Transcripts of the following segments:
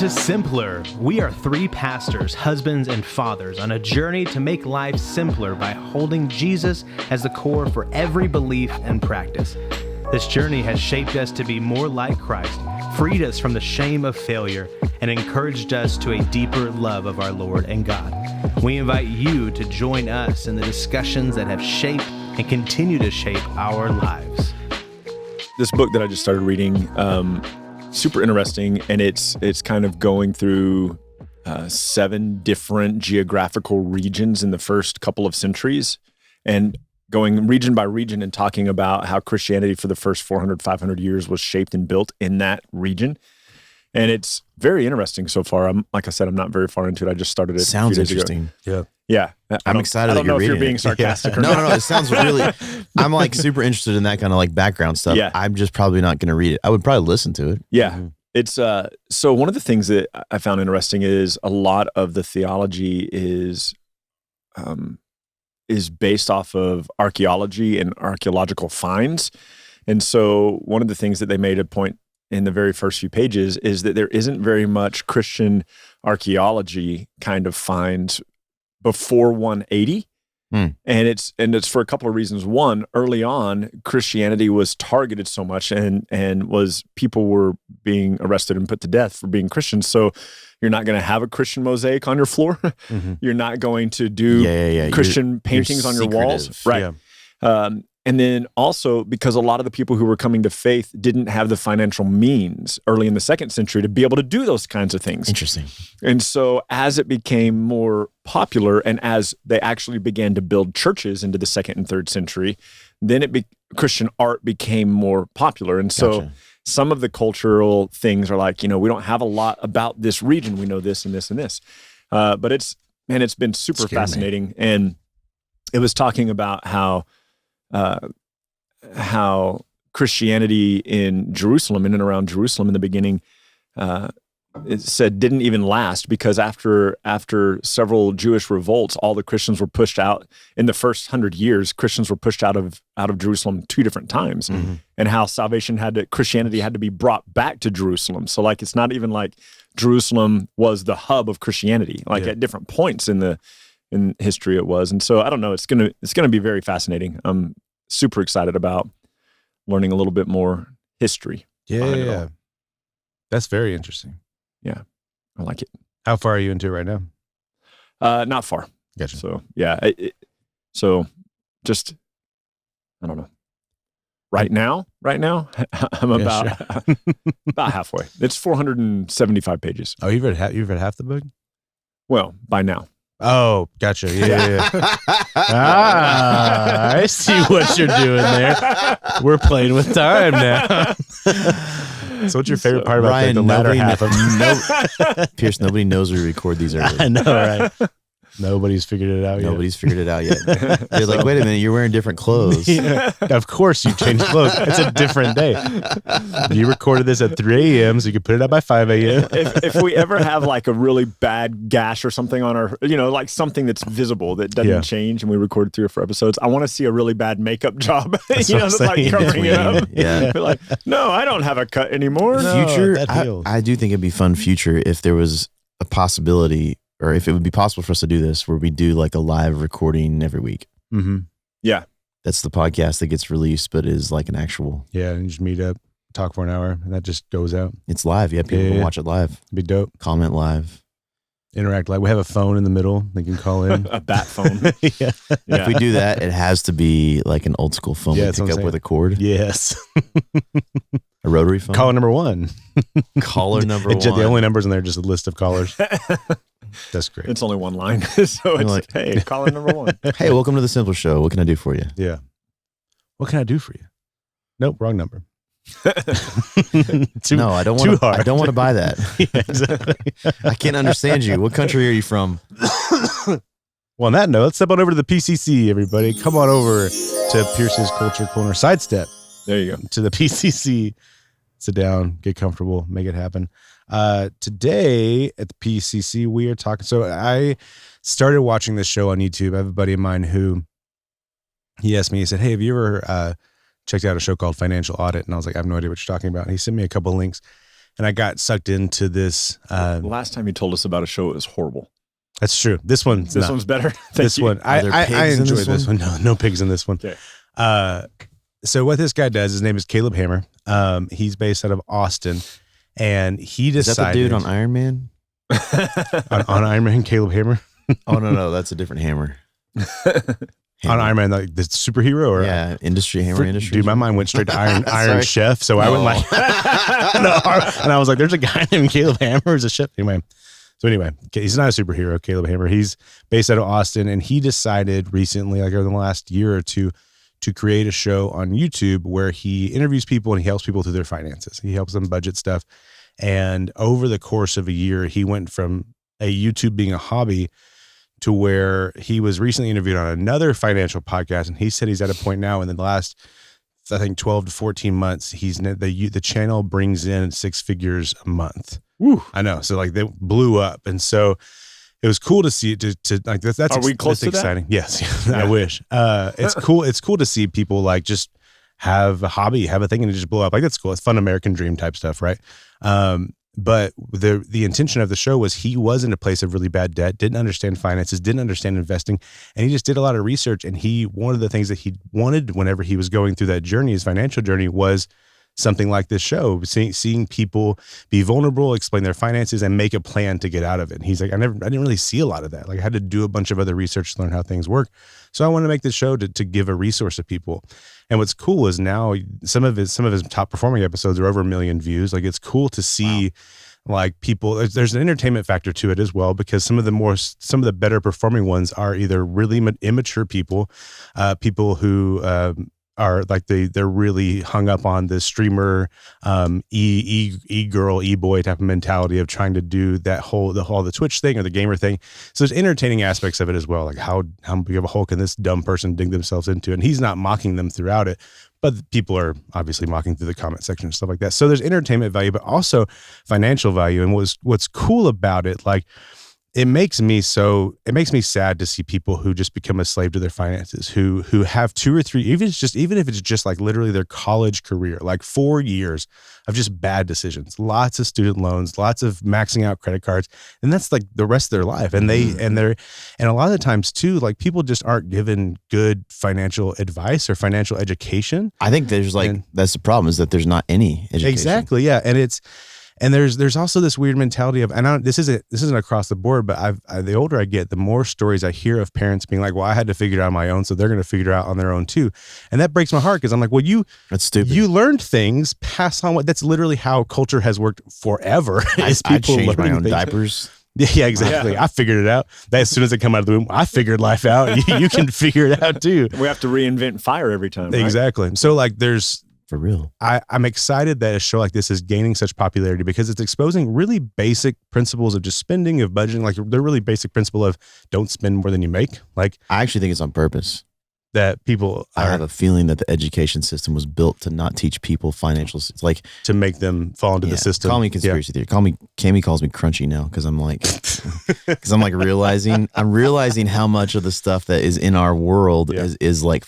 to Simpler. We are three pastors, husbands, and fathers on a journey to make life simpler by holding Jesus as the core for every belief and practice. This journey has shaped us to be more like Christ, freed us from the shame of failure, and encouraged us to a deeper love of our Lord and God. We invite you to join us in the discussions that have shaped and continue to shape our lives. This book that I just started reading, super interesting, and it's kind of going through 7 different geographical regions in the first couple of centuries, and going region by region and talking about how Christianity for the first 400, 500 years was shaped and built in that region. And it's very interesting so far. Like I said, I'm not very far into it. I just started it. Sounds interesting. Ago. Yeah. I'm excited. I don't know if you're being it. sarcastic or no, not. No. It sounds really. I'm like super interested in that kind of like background stuff. Yeah. I'm just probably not going to read it. I would probably listen to it. Yeah. Mm-hmm. It's so one of the things that I found interesting is a lot of the theology is based off of archaeology and archaeological finds. And so one of the things that they made a point in the very first few pages is that there isn't very much Christian archaeology kind of finds before 180. And it's for a couple of reasons. One, early on, Christianity was targeted so much and people were being arrested and put to death for being Christians. So you're not going to have a Christian mosaic on your floor. Mm-hmm. You're not going to do Christian paintings on your walls. Right. Yeah. And then also because a lot of the people who were coming to faith didn't have the financial means early in the 2nd century to be able to do those kinds of things. Interesting. And so as it became more popular and as they actually began to build churches into the 2nd and 3rd century, then Christian art became more popular. And so some of the cultural things are like, we don't have a lot about this region. We know this and this and this. But it's been super fascinating. And it was talking about how Christianity in Jerusalem, in and around Jerusalem in the beginning, it said didn't even last because after several Jewish revolts, all the Christians were pushed out. In the first 100 years, Christians were pushed out of Jerusalem 2 different times, and how Christianity had to be brought back to Jerusalem. So like it's not even like Jerusalem was the hub of Christianity. Like at different points in history it was. And so I don't know, it's gonna be very fascinating. I'm super excited about learning a little bit more history. Yeah. That's very interesting. Yeah. I like it. How far are you into it right now? Not far. Gotcha. So yeah. So just, I don't know. Right now, I'm about halfway. It's 475 pages. Oh, you've read half the book? Well, by now. Oh, gotcha. Yeah. I see what you're doing there. We're playing with time now. So what's your favorite part about Ryan, the latter half of Pierce, nobody knows we record these early. I know, right? Nobody's figured it out yet. Nobody's figured it out yet. You're like, wait a minute, you're wearing different clothes. Yeah. Of course you changed clothes. It's a different day. You recorded this at 3 a.m. so you could put it up by 5 a.m. If we ever have like a really bad gash or something on our, like something that's visible that doesn't change and we recorded 3 or 4 episodes, I want to see a really bad makeup job, that's like covering it up. Yeah. We're like, no, I don't have a cut anymore. Future, I do think it'd be fun future if there was a possibility or if it would be possible for us to do this where we do like a live recording every week. Mm-hmm. Yeah. That's the podcast that gets released, but is like an actual. Yeah. And you just meet up, talk for an hour, and that just goes out. It's live. Yeah. People can watch it live. It'd be dope. Comment live. Interact live. We have a phone in the middle. They can call in. A bat phone. Yeah. If we do that, it has to be like an old school phone we pick up with a cord. Yes. A rotary phone. Caller number 1. Caller number 1. The only numbers in there are just a list of callers. That's great. It's only one line. So it's like, hey, caller number 1. Hey, welcome to the Simpler Show. What can I do for you? Yeah. What can I do for you? Nope, wrong number. No, I don't want to. I don't want to buy that. Yeah, exactly. I can't understand you. What country are you from? Well, on that note, let's step on over to the PCC, everybody. Come on over to Pierce's Culture Corner. Sidestep. There you go. To the PCC. Sit down, get comfortable, make it happen. Today at the PCC, we are talking. So I started watching this show on YouTube. I have a buddy of mine who he asked me, he said, hey, have you ever checked out a show called Financial Audit? And I was like, I have no idea what you're talking about. And he sent me a couple of links. and I got sucked into this. Last time you told us about a show, it was horrible. That's true. This one's better. This one, I enjoy this one. No pigs in this one. Okay. So what this guy does, his name is Caleb Hammer. He's based out of Austin, and he decided. Is that the dude on Iron Man? on Iron Man, Caleb Hammer. Oh no, that's a different Hammer. On Iron Man, like the superhero, or Hammer Industries. Dude, my mind went straight to Iron Chef, so I went like, and I was like, "There's a guy named Caleb Hammer as a chef." Anyway, he's not a superhero, Caleb Hammer. He's based out of Austin, and he decided recently, like over the last year or two, to create a show on YouTube where he interviews people and he helps people through their finances. He helps them budget stuff. And over the course of a year, he went from a YouTube being a hobby to where he was recently interviewed on another financial podcast. And he said he's at a point now in the last, I think, 12 to 14 months, the channel brings in 6 figures a month. Woo. I know. So like they blew up. And so it was cool to see to like that's Are we close to exciting. that? Yes. I wish. It's cool. It's cool to see people like just have a hobby, have a thing, and it just blow up. Like that's cool. It's fun American dream type stuff, right? But the intention of the show was he was in a place of really bad debt, didn't understand finances, didn't understand investing, and he just did a lot of research. And one of the things that he wanted whenever he was going through that journey, his financial journey, was something like this show, seeing people be vulnerable, explain their finances, and make a plan to get out of it. And he's like, I didn't really see a lot of that. Like I had to do a bunch of other research to learn how things work. So I wanted to make this show to give a resource to people. And what's cool is now some of his top performing episodes are over 1 million views. Like it's cool to see like people, there's an entertainment factor to it as well, because some of the better performing ones are either really immature people who, are like they're really hung up on the streamer e-girl, e-boy type of mentality of trying to do that the Twitch thing or the gamer thing. So there's entertaining aspects of it as well. Like how big of a hole can this dumb person dig themselves into? And he's not mocking them throughout it, but people are obviously mocking through the comment section and stuff like that. So there's entertainment value, but also financial value. And what's cool about it, like it makes me sad to see people who just become a slave to their finances, who have 2 or 3, even if it's just like literally their college career, like 4 years of just bad decisions, lots of student loans, lots of maxing out credit cards. And that's like the rest of their life. And and a lot of the times too, like people just aren't given good financial advice or financial education. I think that's the problem, is that there's not any education. Exactly. Yeah. And there's also this weird mentality of, and this isn't across the board, but the older I get, the more stories I hear of parents being like, well, I had to figure it out on my own, so they're going to figure it out on their own too. And that breaks my heart, because I'm like, well, that's stupid. You learned things, pass on that's literally how culture has worked forever. I changed my own diapers. Yeah, exactly. Yeah. I figured it out. As soon as I come out of the womb, I figured life out. You can figure it out too. We have to reinvent fire every time. Right? Exactly. So like for real. I'm excited that a show like this is gaining such popularity, because it's exposing really basic principles of just spending, of budgeting. Like they're really basic principle of don't spend more than you make. Like I actually think it's on purpose. That people I have a feeling that the education system was built to not teach people financial, like to make them fall into the system. Call me conspiracy theory. Cammy calls me crunchy now, because I'm realizing how much of the stuff that is in our world is like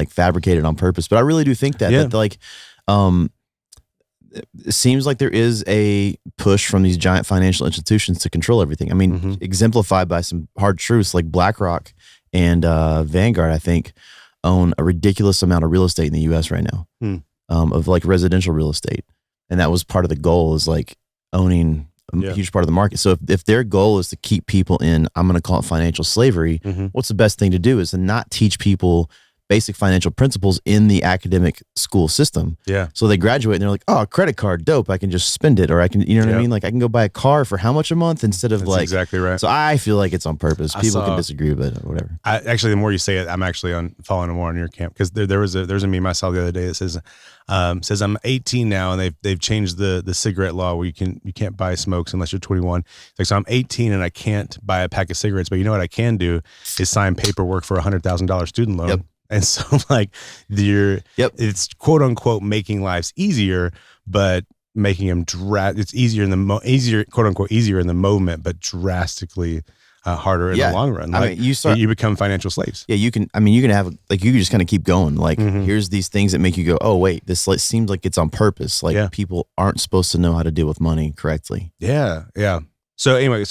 fabricated on purpose. But I really do think that like it seems like there is a push from these giant financial institutions to control everything. I mean, exemplified by some hard truths, like BlackRock and Vanguard, I think, own a ridiculous amount of real estate in the U.S. right now, of like residential real estate. And that was part of the goal, is like owning a huge part of the market. So if their goal is to keep people in, I'm going to call it financial slavery, what's the best thing to do is to not teach people basic financial principles in the academic school system. Yeah. So they graduate and they're like, oh, credit card, dope. I can just spend it, or I can, you know what I mean? Like I can go buy a car for how much a month instead of That's exactly right. So I feel like it's on purpose. People can disagree, but whatever. Actually, the more you say it, I'm actually following more on your camp, because there's a meme I saw the other day that says I'm 18 now, and they've changed the cigarette law where you can't buy smokes unless you're 21. Like, so I'm 18 and I can't buy a pack of cigarettes, but you know what I can do is sign paperwork for $100,000 student loan. Yep. And so like it's quote unquote making lives easier, but making them it's easier quote unquote easier in the moment, but drastically harder in Yeah. the long run. I Like mean, you become financial slaves. Yeah, you can have, like, you can just kind of keep going. Like, Mhm. here's these things that make you go, oh, wait, this seems like it's on purpose. Like, Yeah. people aren't supposed to know how to deal with money correctly. Yeah. So anyway,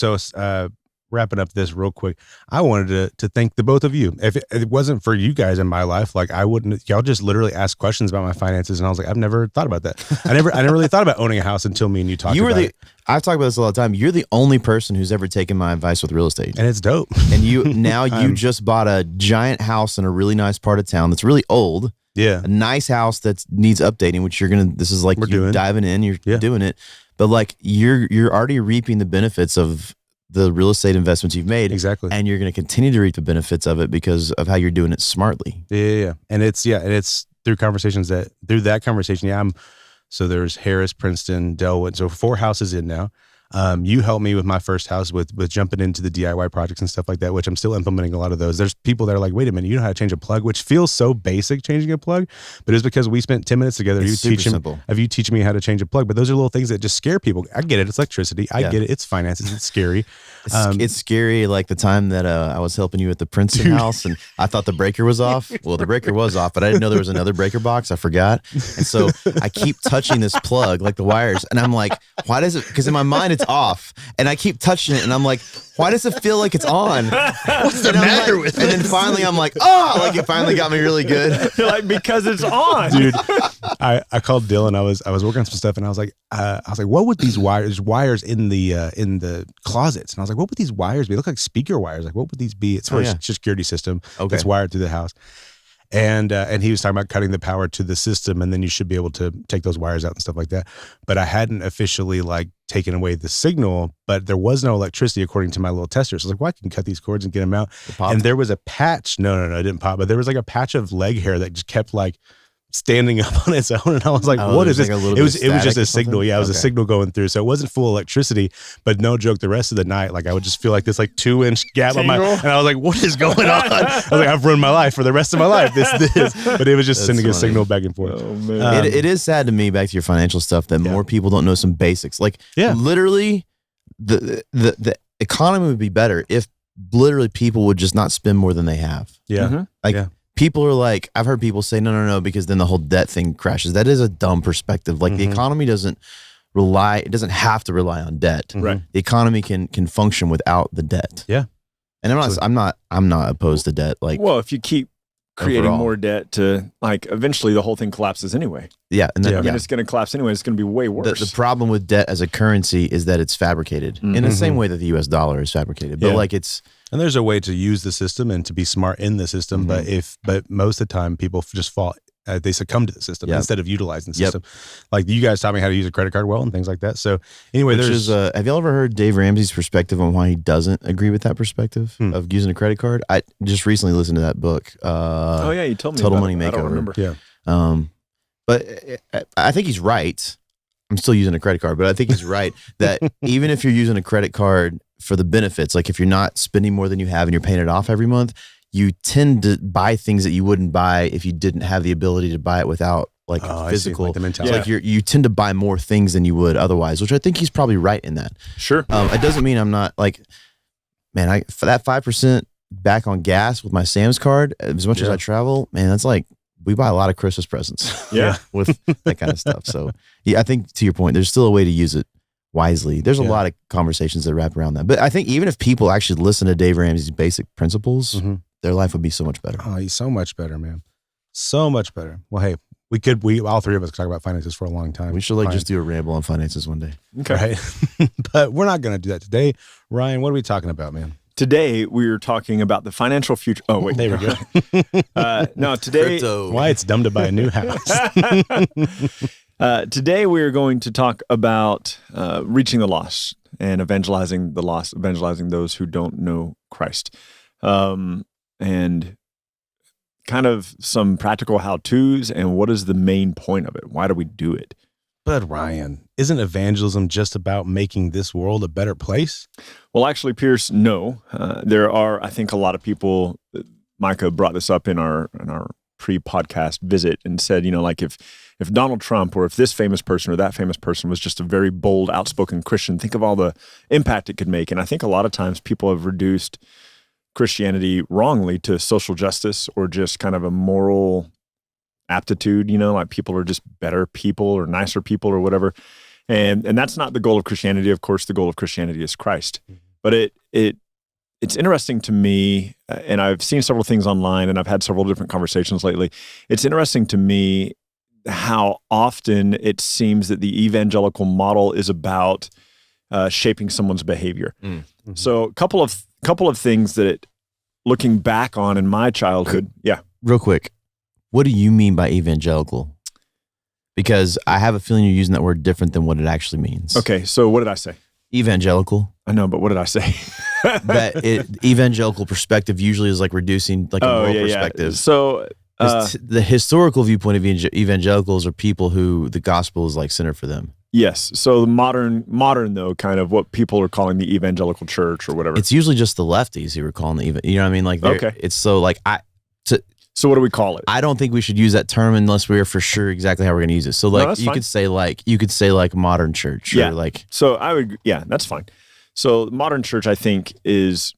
wrapping up this real quick, I wanted to thank the both of you. If it wasn't for you guys in my life, like, I wouldn't. Y'all just literally ask questions about my finances, and I was like, I've never thought about that. I never really thought about owning a house until me and you talked about it. I've talked about this a lot of time. You're the only person who's ever taken my advice with real estate. And it's dope. And you just bought a giant house in a really nice part of town that's really old. Yeah. A nice house that needs updating, which this is like, you're diving in, you're doing it. But like, you're already reaping the benefits of the real estate investments you've made. Exactly. And you're going to continue to reap the benefits of it because of how you're doing it smartly. Yeah. And it's through that conversation. So there's Harris, Princeton, Delwood. So 4 houses in now. You helped me with my first house with jumping into the DIY projects and stuff like that, which I'm still implementing a lot of those. There's people that are like, wait a minute, you know how to change a plug, which feels so basic, changing a plug, but it's because we spent 10 minutes together. It's super simple. You teaching me how to change a plug, but those are little things that just scare people. I get it. It's electricity. I get it. It's finances. It's scary. It's scary. Like the time that I was helping you at the Princeton house and I thought the breaker was off. Well, the breaker was off, but I didn't know there was another breaker box. I forgot. And so I keep touching this plug, like the wires. And I'm like, why does it, because in my mind it's off. And I keep touching it and I'm like, why does it feel like it's on? What's the matter with And then finally I'm like, oh, like it finally got me really good. You're like, because it's on. Dude, I called Dylan. I was working on some stuff and I was like, what would these wires in the closets? And I was like, what would these wires be? They look like speaker wires. Like, what would these be? It's for a security system that's wired through the house. And he was talking about cutting the power to the system, and then you should be able to take those wires out and stuff like that. But I hadn't officially like taken away the signal, but there was no electricity according to my little tester. So I was like, well, I can cut these cords and get them out. And there was a patch. No, it didn't pop. But there was like a patch of leg hair that just kept like standing up on its own, and I was like, what is this? Like it was just a signal. Yeah, it was a signal going through. So it wasn't full electricity, but no joke, the rest of the night, like I would just feel like this like 2-inch gap on my, and I was like, what is going on? I was like, I've ruined my life for the rest of my life. But it was just sending a signal back and forth. Oh, man. It is sad to me, back to your financial stuff, that more people don't know some basics. Like literally the economy would be better if literally people would just not spend more than they have. People are like, I've heard people say, no, because then the whole debt thing crashes. That is a dumb perspective. Like the economy doesn't have to rely on debt. Right. The economy can function without the debt. Yeah. And I'm not opposed to debt. Like, well, if you keep creating overall. more debt, to like eventually the whole thing collapses anyway. Yeah. And then, I mean, it's going to collapse anyway. It's going to be way worse. The problem with debt as a currency is that it's fabricated in the same way that the US dollar is fabricated. But like and there's a way to use the system and to be smart in the system, but most of the time people just fall, they succumb to the system instead of utilizing the system. Like you guys taught me how to use a credit card well and things like that. So anyway, have y'all ever heard Dave Ramsey's perspective on why he doesn't agree with that perspective of using a credit card? I just recently listened to that book. You told me Total about Money it. Makeover. I don't remember. Yeah. But I think he's right. I'm still using a credit card, but I think he's right that even if you're using a credit card for the benefits, like if you're not spending more than you have and you're paying it off every month, you tend to buy things that you wouldn't buy if you didn't have the ability to buy it without like physical. Like the mentality. Like you tend to buy more things than you would otherwise, which I think he's probably right in that. Sure. It doesn't mean I'm not like, man, for that 5% back on gas with my Sam's card, as much as I travel, man, that's like, we buy a lot of Christmas presents with that kind of stuff. So I think to your point, there's still a way to use it wisely. There's a lot of conversations that wrap around that. But I think even if people actually listen to Dave Ramsey's basic principles, their life would be so much better. Oh, he's so much better, man. So much better. Well, hey, we all three of us could talk about finances for a long time. We should just do a ramble on finances one day. Okay. Right? But we're not going to do that today. Ryan, what are we talking about, man? Today we're talking about the financial future. Oh wait, there we go. No, today why it's dumb to buy a new house. Today we're going to talk about reaching the lost and evangelizing the lost, evangelizing those who don't know Christ, and kind of some practical how-tos and what is the main point of it? Why do we do it? But Ryan, isn't evangelism just about making this world a better place? Well, actually, Pierce, no. There are, I think, a lot of people. Micah brought this up in our pre-podcast visit and said, like if if Donald Trump or if this famous person or that famous person was just a very bold, outspoken Christian, think of all the impact it could make. And I think a lot of times people have reduced Christianity wrongly to social justice or just kind of a moral aptitude, like people are just better people or nicer people or whatever. And that's not the goal of Christianity. Of course, the goal of Christianity is Christ. But it's interesting to me, and I've seen several things online and I've had several different conversations lately. It's interesting to me how often it seems that the evangelical model is about shaping someone's behavior. Mm-hmm. So a couple of things that looking back on in my childhood. Yeah. Real quick. What do you mean by evangelical? Because I have a feeling you're using that word different than what it actually means. Okay. So what did I say? Evangelical. I know, but what did I say? That evangelical perspective usually is like reducing like a moral perspective. Yeah. So the historical viewpoint of evangelicals are people who the gospel is like centered for them. Yes. So the modern though, kind of what people are calling the evangelical church or whatever. It's usually just the lefties who are calling the you know what I mean? Like, okay. It's so like so what do we call it? I don't think we should use that term unless we are for sure exactly how we're going to use it. So like you could say like modern church. Yeah. Or like. So I would. Yeah, that's fine. So modern church, I think, is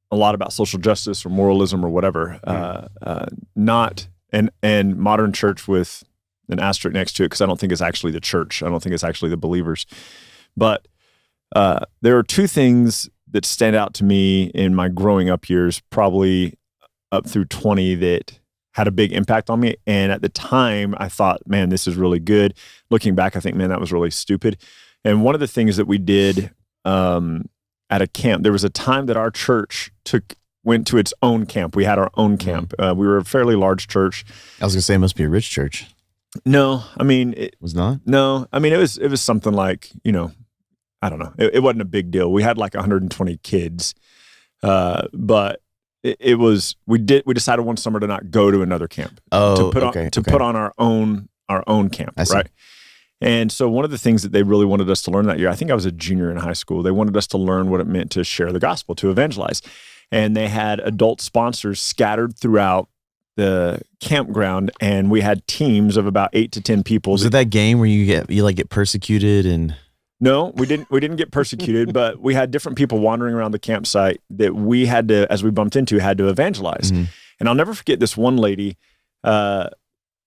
a lot about social justice or moralism or whatever. Not and modern church with an asterisk next to it because I don't think it's actually the church. I don't think it's actually the believers. But there are two things that stand out to me in my growing up years, probably up through 20, that had a big impact on me. And at the time, I thought, man, this is really good. Looking back, I think, man, that was really stupid. And one of the things that we did at a camp, there was a time that our church went to its own camp. We had our own camp. We were a fairly large church. I was going to say it must be a rich church. No, I mean, it was not. No, I mean, it was something like, I don't know. It wasn't a big deal. We had like 120 kids, but it was. We decided one summer to not go to another camp. Oh, to put on our own camp, right? And so one of the things that they really wanted us to learn that year, I think I was a junior in high school. They wanted us to learn what it meant to share the gospel, to evangelize, and they had adult sponsors scattered throughout the campground, and we had teams of about 8 to 10 people. Was it that game where you get persecuted and? No, we didn't get persecuted, but we had different people wandering around the campsite that we had to, as we bumped into, had to evangelize. Mm-hmm. And I'll never forget this one lady.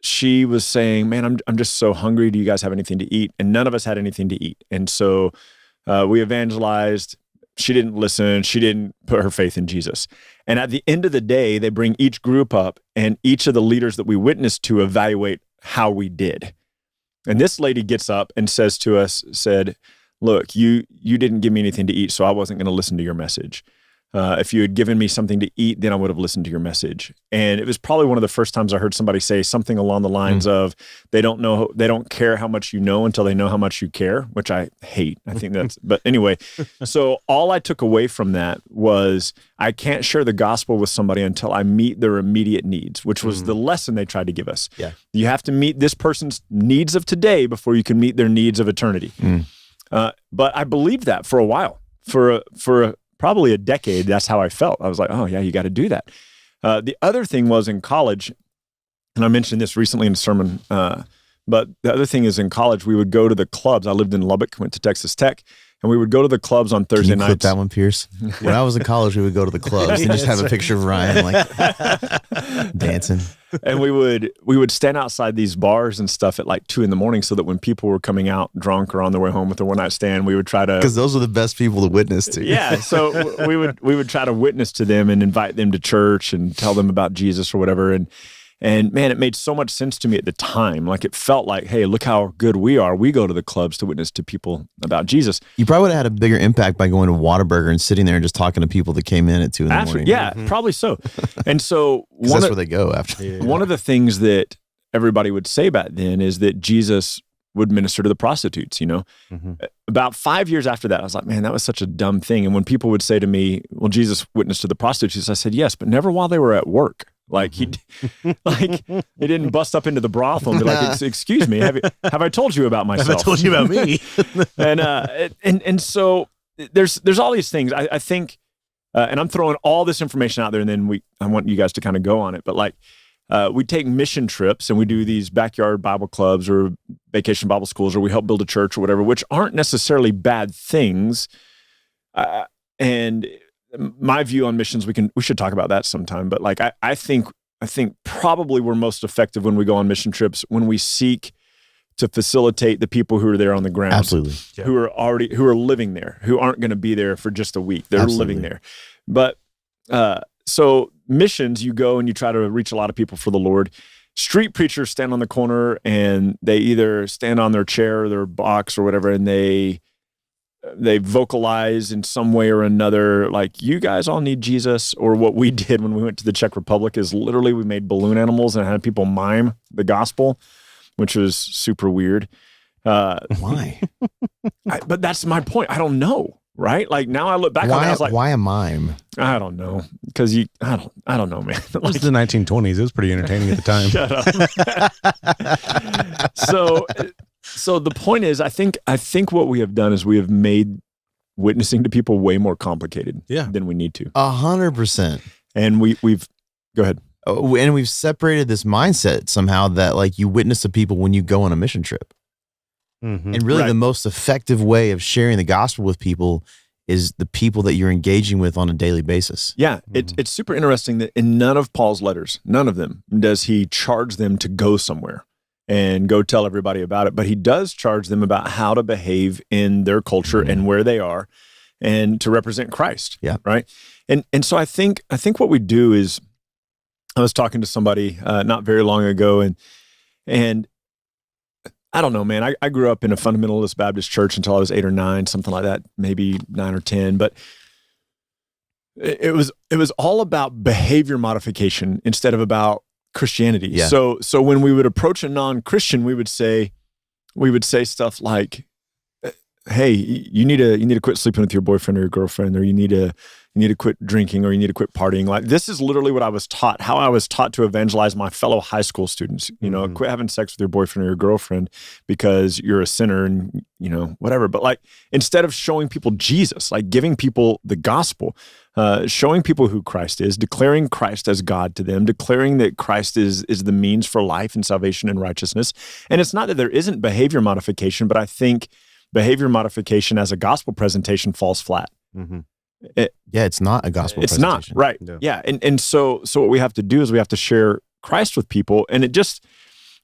She was saying, "Man, I'm just so hungry. Do you guys have anything to eat?" And none of us had anything to eat. And so we evangelized. She didn't listen. She didn't put her faith in Jesus. And at the end of the day, they bring each group up and each of the leaders that we witnessed to evaluate how we did. And this lady gets up and said, "Look, you didn't give me anything to eat, so I wasn't going to listen to your message. If you had given me something to eat, then I would have listened to your message." And it was probably one of the first times I heard somebody say something along the lines of, they don't care how much you know until they know how much you care, which I hate. I think but anyway, so all I took away from that was I can't share the gospel with somebody until I meet their immediate needs, which was the lesson they tried to give us. Yeah. You have to meet this person's needs of today before you can meet their needs of eternity. But I believed that for a while, for probably a decade. That's how I felt. I was like, oh yeah, you got to do that. The other thing was in college, and I mentioned this recently in a sermon, but the other thing is in college, we would go to the clubs. I lived in Lubbock, went to Texas Tech, and we would go to the clubs on Thursday nights. Clip that one, Pierce? When I was in college, we would go to the clubs and just have a picture of Ryan like dancing. And we would stand outside these bars and stuff at like 2 a.m. so that when people were coming out drunk or on their way home with a one-night stand, we would try to, because those are the best people to witness to. Yeah, so we would try to witness to them and invite them to church and tell them about Jesus or whatever. And man, it made so much sense to me at the time. Like it felt like, hey, look how good we are. We go to the clubs to witness to people about Jesus. You probably would have had a bigger impact by going to Whataburger and sitting there and just talking to people that came in at 2 a.m. Yeah, probably so. And so that's where they go after. Yeah. One of the things that everybody would say back then is that Jesus would minister to the prostitutes, About 5 years after that, I was like, man, that was such a dumb thing. And when people would say to me, well, Jesus witnessed to the prostitutes, I said, yes, but never while they were at work. Like he didn't bust up into the brothel and be like, "Excuse me, have I told you about myself? Have I told you about me?" and so there's all these things. I think, and I'm throwing all this information out there, and then I want you guys to kind of go on it. But like, we take mission trips and we do these backyard Bible clubs or vacation Bible schools, or we help build a church or whatever, which aren't necessarily bad things. And my view on missions, we should talk about that sometime. But like, I think probably we're most effective when we go on mission trips, when we seek to facilitate the people who are there on the ground. Absolutely. Who are living there, who aren't going to be there for just a week. They're living there. But so missions, you go and you try to reach a lot of people for the Lord. Street preachers stand on the corner and they either stand on their chair or their box or whatever, and they vocalize in some way or another, like, you guys all need Jesus. Or what we did when we went to the Czech Republic is literally we made balloon animals and had people mime the gospel, which was super weird. Why? But that's my point. I don't know. Right? Like, now I look back on it, I was like, why a mime? I don't know. Because I don't know, man. It was the 1920s. It was pretty entertaining at the time. Shut up. So the point is, I think what we have done is we have made witnessing to people way more complicated than we need to. 100%. And we've go ahead. And we've separated this mindset somehow that like you witness to people when you go on a mission trip. Mm-hmm. And really the most effective way of sharing the gospel with people is the people that you're engaging with on a daily basis. Yeah, it's super interesting that in none of Paul's letters, none of them, does he charge them to go somewhere and go tell everybody about it. But he does charge them about how to behave in their culture and where they are and to represent Christ. Yeah. Right. And so I think what we do is, I was talking to somebody not very long ago, and I don't know, man. I grew up in a fundamentalist Baptist church until I was 8 or 9, something like that, maybe 9 or 10. But it was all about behavior modification instead of about Christianity. Yeah. So when we would approach a non-Christian, we would say stuff like, "Hey, you need to quit sleeping with your boyfriend or your girlfriend, or you need to quit drinking, or you need to quit partying." Like, this is literally what I was taught, how I was taught to evangelize my fellow high school students. Quit having sex with your boyfriend or your girlfriend because you're a sinner and, whatever. But like, instead of showing people Jesus, like giving people the gospel, showing people who Christ is, declaring Christ as God to them, declaring that Christ is the means for life and salvation and righteousness. And it's not that there isn't behavior modification, but I think behavior modification as a gospel presentation falls flat. Mm-hmm. It's not a gospel it's presentation. Not, right. Yeah. And so what we have to do is we have to share Christ with people. And it just,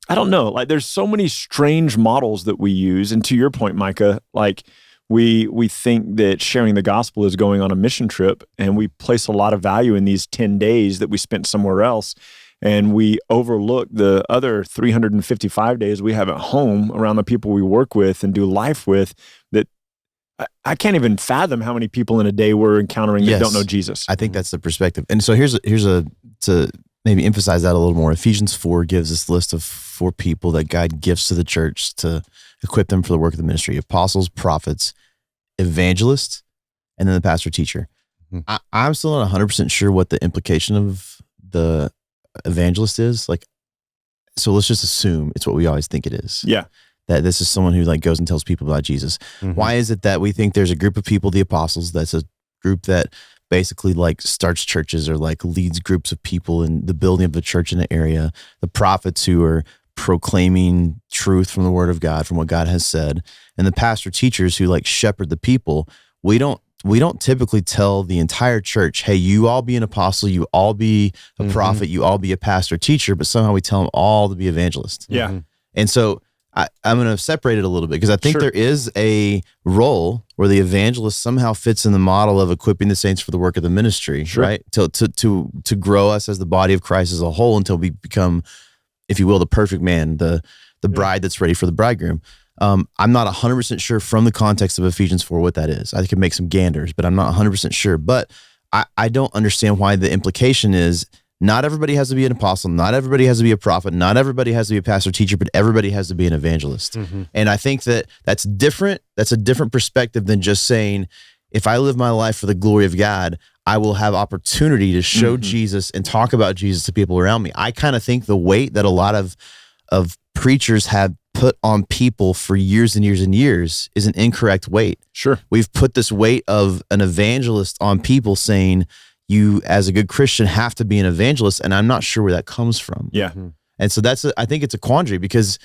I don't know, like, there's so many strange models that we use. And to your point, Micah, like, we think that sharing the gospel is going on a mission trip, and we place a lot of value in these 10 days that we spent somewhere else. And we overlook the other 355 days we have at home around the people we work with and do life with, that I can't even fathom how many people in a day we're encountering that don't know Jesus. I think that's the perspective. And so here's to maybe emphasize that a little more. Ephesians 4 gives this list of 4 people that God gives to the church to equip them for the work of the ministry: apostles, prophets, evangelists, and then the pastor teacher. Mm-hmm. I'm still not 100% sure what the implication of the evangelist is. Like, so let's just assume it's what we always think it is. Yeah. That this is someone who like goes and tells people about Jesus. Mm-hmm. Why is it that we think there's a group of people, the apostles, that's a group that basically like starts churches or like leads groups of people in the building of the church in the area, the prophets who are proclaiming truth from the word of God, from what God has said, and the pastor teachers who like shepherd the people? We don't typically tell the entire church, hey, you all be an apostle, you all be a prophet, you all be a pastor teacher, but somehow we tell them all to be evangelists. Yeah. Mm-hmm. And so I'm going to separate it a little bit, because I think there is a role where the evangelist somehow fits in the model of equipping the saints for the work of the ministry, right? To grow us as the body of Christ as a whole until we become, if you will, the perfect man, the bride that's ready for the bridegroom. I'm not 100% sure from the context of Ephesians 4 what that is. I could make some ganders, but I'm not 100% sure. But I don't understand why the implication is not everybody has to be an apostle, not everybody has to be a prophet, not everybody has to be a pastor teacher, but everybody has to be an evangelist. Mm-hmm. And I think that's different. That's a different perspective than just saying, if I live my life for the glory of God, I will have opportunity to show Jesus and talk about Jesus to people around me. I kind of think the weight that a lot of preachers have put on people for years and years and years is an incorrect weight. Sure. We've put this weight of an evangelist on people saying, you as a good Christian have to be an evangelist, and I'm not sure where that comes from. Yeah. And so I think it's a quandary, because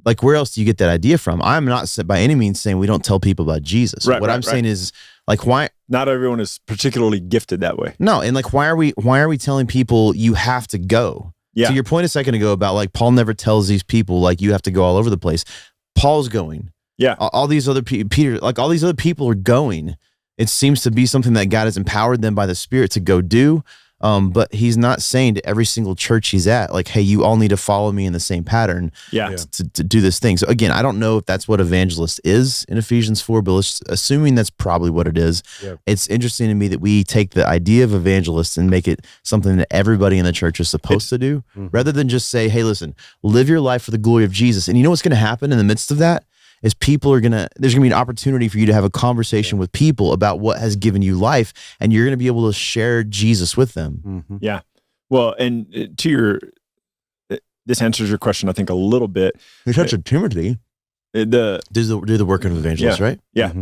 like, where else do you get that idea from? I'm not by any means saying we don't tell people about Jesus. What I'm saying is, like, why not everyone is particularly gifted that way. No, and like, why are we telling people you have to go? Yeah. To your point a second ago about, like, Paul never tells these people, like, you have to go all over the place. Paul's going. Yeah. All these other Peter, like, all these other people are going. It seems to be something that God has empowered them by the Spirit to go do. But he's not saying to every single church he's at, like, hey, you all need to follow me in the same pattern to do this thing. So again, I don't know if that's what evangelist is in Ephesians 4, but let's assuming that's probably what it is. Yep. It's interesting to me that we take the idea of evangelist and make it something that everybody in the church is supposed to do, rather than just say, hey, listen, live your life for the glory of Jesus. And you know what's going to happen in the midst of that? Is there's going to be an opportunity for you to have a conversation with people about what has given you life, and you're going to be able to share Jesus with them. Yeah. Well, and this answers your question, I think, a little bit. The Church of Timothy do the work of evangelist, right? Yeah.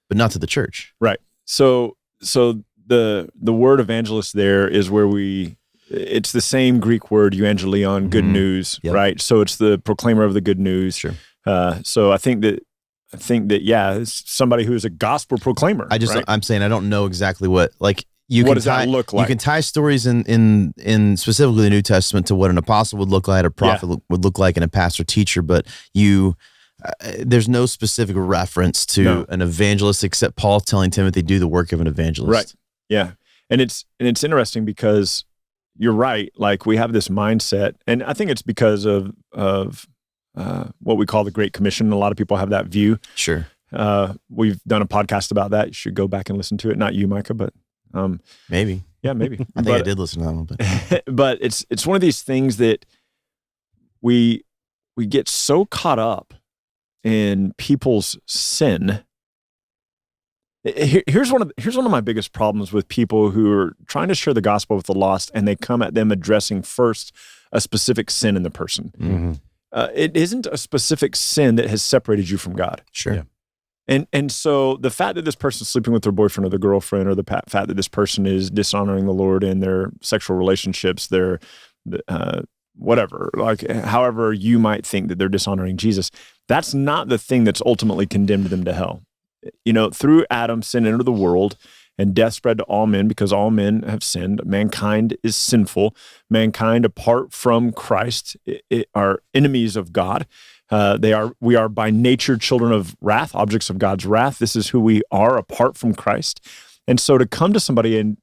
But not to the church. Right. So the word evangelist there is where it's the same Greek word, euangelion, good news, right? So it's the proclaimer of the good news. Sure. So I think that it's somebody who is a gospel proclaimer. I'm saying I don't know exactly what, like, what does that look like? You can tie stories in specifically the New Testament to what an apostle would look like, a prophet would look like, and a pastor teacher, but there's no specific reference to an evangelist except Paul telling Timothy, do the work of an evangelist. Right. Yeah. And it's interesting because you're right. Like, we have this mindset, and I think it's because of what we call the Great Commission. A lot of people have that view. Sure. We've done a podcast about that. You should go back and listen to it. Not you, Micah, but maybe. Yeah, maybe. I think I did listen to that one. But, but it's one of these things that we get so caught up in people's sin. Here's one of my biggest problems with people who are trying to share the gospel with the lost, and they come at them addressing first a specific sin in the person. It isn't a specific sin that has separated you from God. Sure. Yeah. And so the fact that this person's sleeping with their boyfriend or their girlfriend, or the fact that this person is dishonoring the Lord in their sexual relationships, their whatever, like, however you might think that they're dishonoring Jesus, that's not the thing that's ultimately condemned them to hell. You know, through Adam, sin entered the world, and death spread to all men because all men have sinned. Mankind is sinful. Mankind, apart from Christ, are enemies of God. We are by nature children of wrath, objects of God's wrath. This is who we are apart from Christ. And so to come to somebody and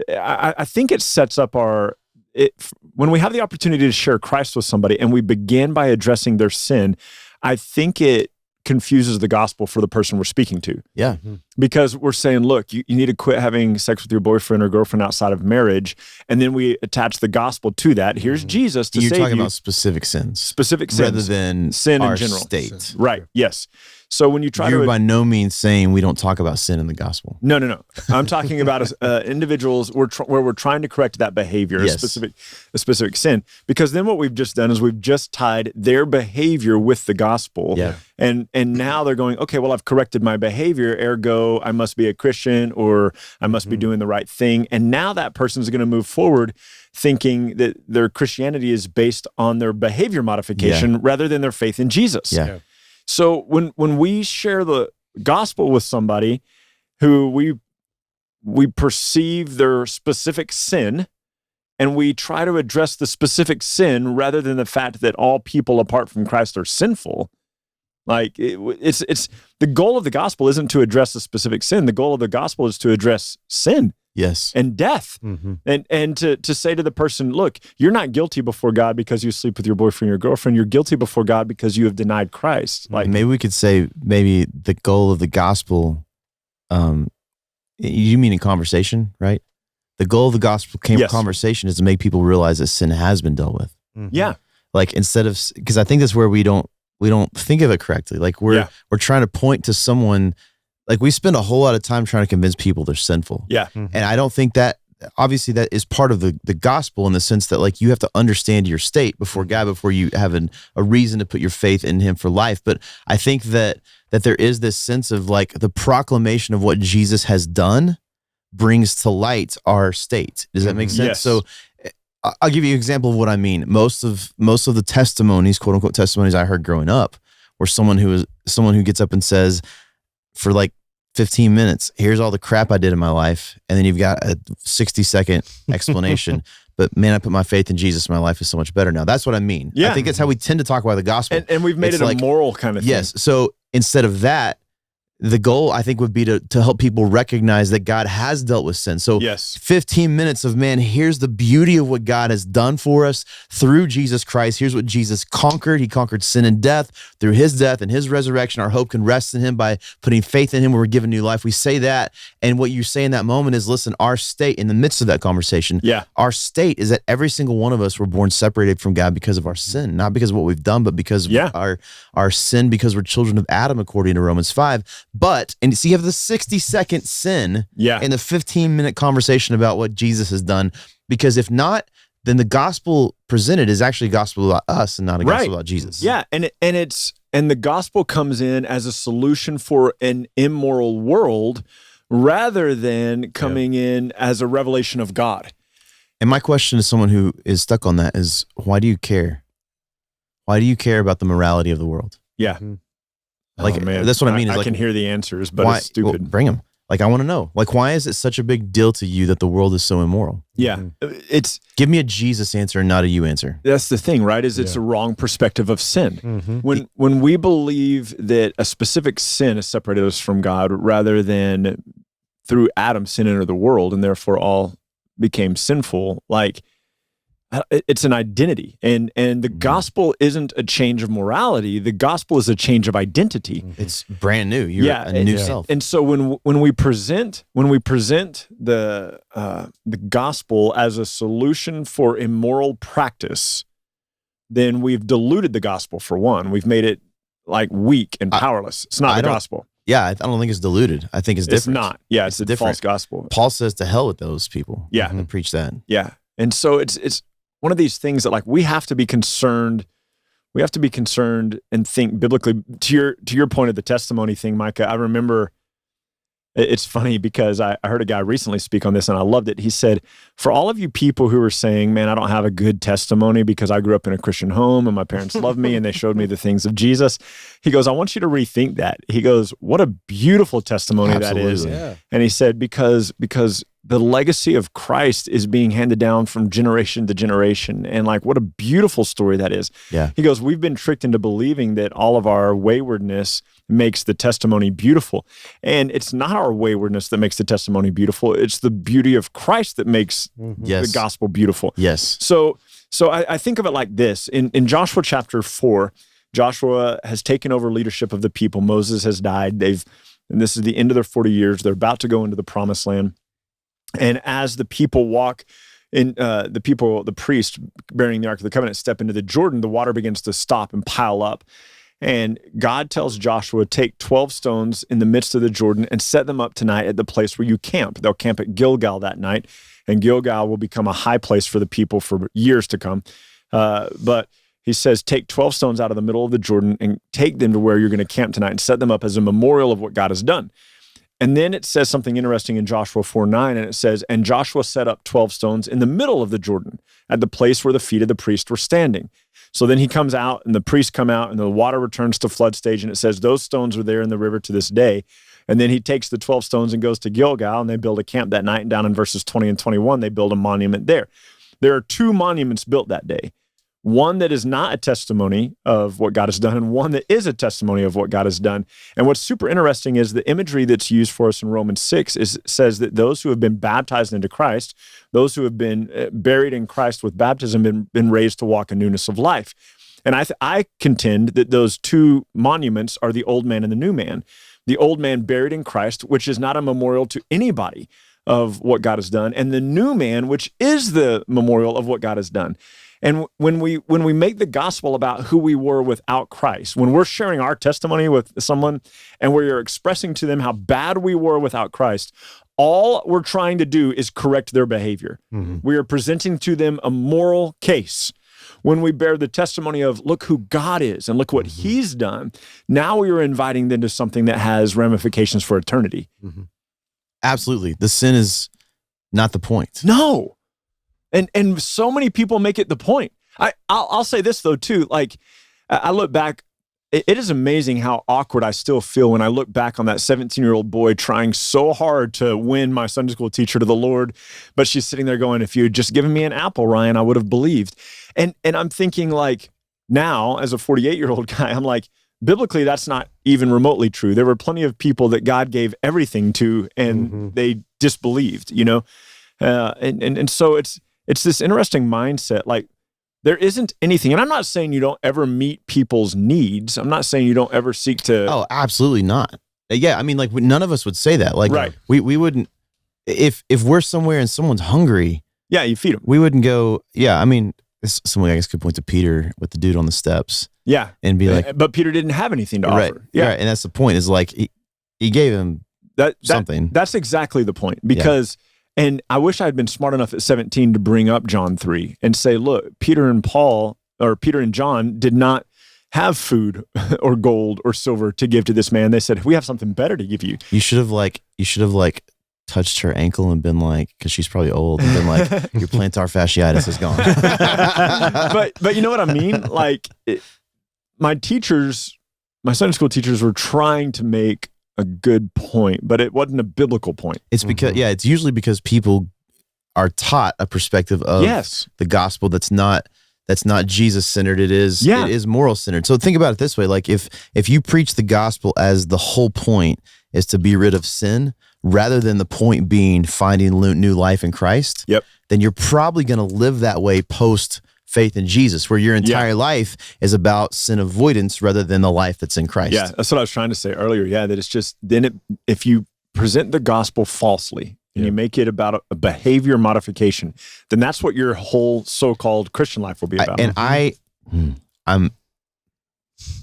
I think it sets up when we have the opportunity to share Christ with somebody and we begin by addressing their sin, I think it confuses the gospel for the person we're speaking to. Yeah. Because we're saying, look, you need to quit having sex with your boyfriend or girlfriend outside of marriage. And then we attach the gospel to that. Here's Jesus to save you. You're talking about specific sins. Rather than sin our in general. State. Right. Yes. So when you're by no means saying we don't talk about sin in the gospel. No. I'm talking about individuals where we're trying to correct that behavior, yes. a specific sin. Because then what we've just done is we've just tied their behavior with the gospel. Yeah. And now they're going, okay, well, I've corrected my behavior, ergo I must be a Christian, or I must be doing the right thing. And now that person is going to move forward thinking that their Christianity is based on their behavior modification rather than their faith in Jesus. Yeah. So when we share the gospel with somebody who we perceive their specific sin, and we try to address the specific sin rather than the fact that all people apart from Christ are sinful, like it's the goal of the gospel isn't to address a specific sin. The goal of the gospel is to address sin. Yes. And death. And to say to the person, look, you're not guilty before God because you sleep with your boyfriend or your girlfriend. You're guilty before God because you have denied Christ. Like, maybe we could say the goal of the gospel, you mean in conversation, right? The goal of the gospel conversation is to make people realize that sin has been dealt with. Yeah. Like, instead of, because I think that's where we don't think of it correctly. Like, we're trying to point to someone. Like, we spend a whole lot of time trying to convince people they're sinful. Yeah. And I don't think that, obviously, that is part of the gospel, in the sense that, like, you have to understand your state before God, before you have a reason to put your faith in him for life. But I think that there is this sense of, like, the proclamation of what Jesus has done, brings to light our state. Does that make sense? Yes. So I'll give you an example of what I mean. Most of the testimonies, quote unquote testimonies I heard growing up, were someone who gets up and says for like 15 minutes, here's all the crap I did in my life. And then you've got a 60-second explanation. But man, I put my faith in Jesus. My life is so much better now. That's what I mean. Yeah. I think that's how we tend to talk about the gospel. And we've made It's it like, a moral kind of thing. yes. So instead of that, the goal, I think, would be to help people recognize that God has dealt with sin. So Yes. 15 minutes of, man, here's the beauty of what God has done for us through Jesus Christ. Here's what Jesus conquered. He conquered sin and death. Through his death and his resurrection, our hope can rest in him by putting faith in him where we're given new life. We say that, and what you say in that moment is, listen, our state, in the midst of that conversation, our state is that every single one of us were born separated from God because of our sin, not because of what we've done, but because of our sin, because we're children of Adam, according to Romans 5. And so you have the 60-second sin in the 15-minute conversation about what Jesus has done, because if not, then the gospel presented is actually a gospel about us and not a gospel about Jesus. Yeah, and the gospel comes in as a solution for an immoral world rather than coming in as a revelation of God. And my question to someone who is stuck on that is, why do you care? Why do you care about the morality of the world? Yeah. Like, man. that's what I mean. I Is like, can hear the answers, but why, it's stupid. well, bring them. Like, I want to know. Like, why is it such a big deal to you that the world is so immoral? Yeah. Give me a Jesus answer and not a you answer. That's the thing, right? It's a wrong perspective of sin. When we believe that a specific sin has separated us from God, rather than through Adam sin entered the world and therefore all became sinful, like, it's an identity, and the gospel isn't a change of morality. The gospel is a change of identity. It's brand new. You're a new self. And so when we present the gospel as a solution for immoral practice, then we've diluted the gospel. For one, we've made it like weak and powerless. It's not the gospel. Yeah, I don't think it's diluted. I think it's different. It's not. Yeah, it's a different false gospel. Paul says to hell with those people. Yeah, and preach that. Yeah, and so it's one of these things that, like, we have to be concerned. We have to be concerned and think biblically. To your point of the testimony thing, Micah, I remember, it's funny because I heard a guy recently speak on this and I loved it. He said, for all of you people who are saying, man, I don't have a good testimony because I grew up in a Christian home and my parents loved me and they showed me the things of Jesus. He goes, I want you to rethink that. He goes, what a beautiful testimony that is. Yeah. And he said, because the legacy of Christ is being handed down from generation to generation. And like, what a beautiful story that is. Yeah. He goes, we've been tricked into believing that all of our waywardness makes the testimony beautiful. And it's not our waywardness that makes the testimony beautiful. It's the beauty of Christ that makes the gospel beautiful. Yes. So I think of it like this. In Joshua chapter 4, Joshua has taken over leadership of the people. Moses has died. And this is the end of their 40 years. They're about to go into the promised land. And as the people walk in, the priest bearing the Ark of the Covenant step into the Jordan, the water begins to stop and pile up. And God tells Joshua, take 12 stones in the midst of the Jordan and set them up tonight at the place where you camp. They'll camp at Gilgal that night, and Gilgal will become a high place for the people for years to come. But he says, take 12 stones out of the middle of the Jordan and take them to where you're going to camp tonight and set them up as a memorial of what God has done. And then it says something interesting in Joshua 4:9, and it says, and Joshua set up 12 stones in the middle of the Jordan at the place where the feet of the priest were standing. So then he comes out and the priests come out and the water returns to flood stage, and it says those stones are there in the river to this day. And then he takes the 12 stones and goes to Gilgal, and they build a camp that night. And down in verses 20 and 21, they build a monument there. There are two monuments built that day. One that is not a testimony of what God has done, and one that is a testimony of what God has done. And what's super interesting is the imagery that's used for us in Romans 6 says that those who have been baptized into Christ, those who have been buried in Christ with baptism, been raised to walk in newness of life. And I contend that those two monuments are the old man and the new man. The old man buried in Christ, which is not a memorial to anybody of what God has done, and the new man, which is the memorial of what God has done. And when we make the gospel about who we were without Christ, when we're sharing our testimony with someone and we're expressing to them how bad we were without Christ, all we're trying to do is correct their behavior. Mm-hmm. We are presenting to them a moral case. When we bear the testimony of, look who God is and look what he's done, now we are inviting them to something that has ramifications for eternity. Mm-hmm. Absolutely. The sin is not the point. No. And so many people make it the point. I'll say this though too. Like I look back, it is amazing how awkward I still feel when I look back on that 17-year-old boy trying so hard to win my Sunday school teacher to the Lord, but she's sitting there going, if you had just given me an apple, Ryan, I would have believed. And I'm thinking like now as a 48-year-old guy, I'm like, biblically, that's not even remotely true. There were plenty of people that God gave everything to and they disbelieved, you know? And so it's this interesting mindset. Like, there isn't anything, and I'm not saying you don't ever meet people's needs. I'm not saying you don't ever seek to. Oh, absolutely not. Yeah, I mean, like none of us would say that. Like, right. we wouldn't. If we're somewhere and someone's hungry, yeah, you feed them. We wouldn't go. Yeah, I mean, someone I guess could point to Peter with the dude on the steps. Yeah, and be like, but Peter didn't have anything to right, offer. Yeah, right, and that's the point. Is like he gave him something. That's exactly the point because. Yeah. And I wish I had been smart enough at 17 to bring up John 3 and say, look, Peter and John did not have food or gold or silver to give to this man. They said, we have something better to give you. You should have touched her ankle and been like, because she's probably old, and been like, your plantar fasciitis is gone. but you know what I mean? Like my Sunday school teachers were trying to make a good point, but it wasn't a biblical point. It's because, it's usually because people are taught a perspective of the gospel that's not Jesus centered. It is moral centered. So think about it this way: like if you preach the gospel as the whole point is to be rid of sin, rather than the point being finding new life in Christ, then you're probably going to live that way post faith in Jesus, where your entire life is about sin avoidance rather than the life that's in Christ. Yeah, that's what I was trying to say earlier. Yeah, that it's just, if you present the gospel falsely and you make it about a behavior modification, then that's what your whole so-called Christian life will be about. I'm going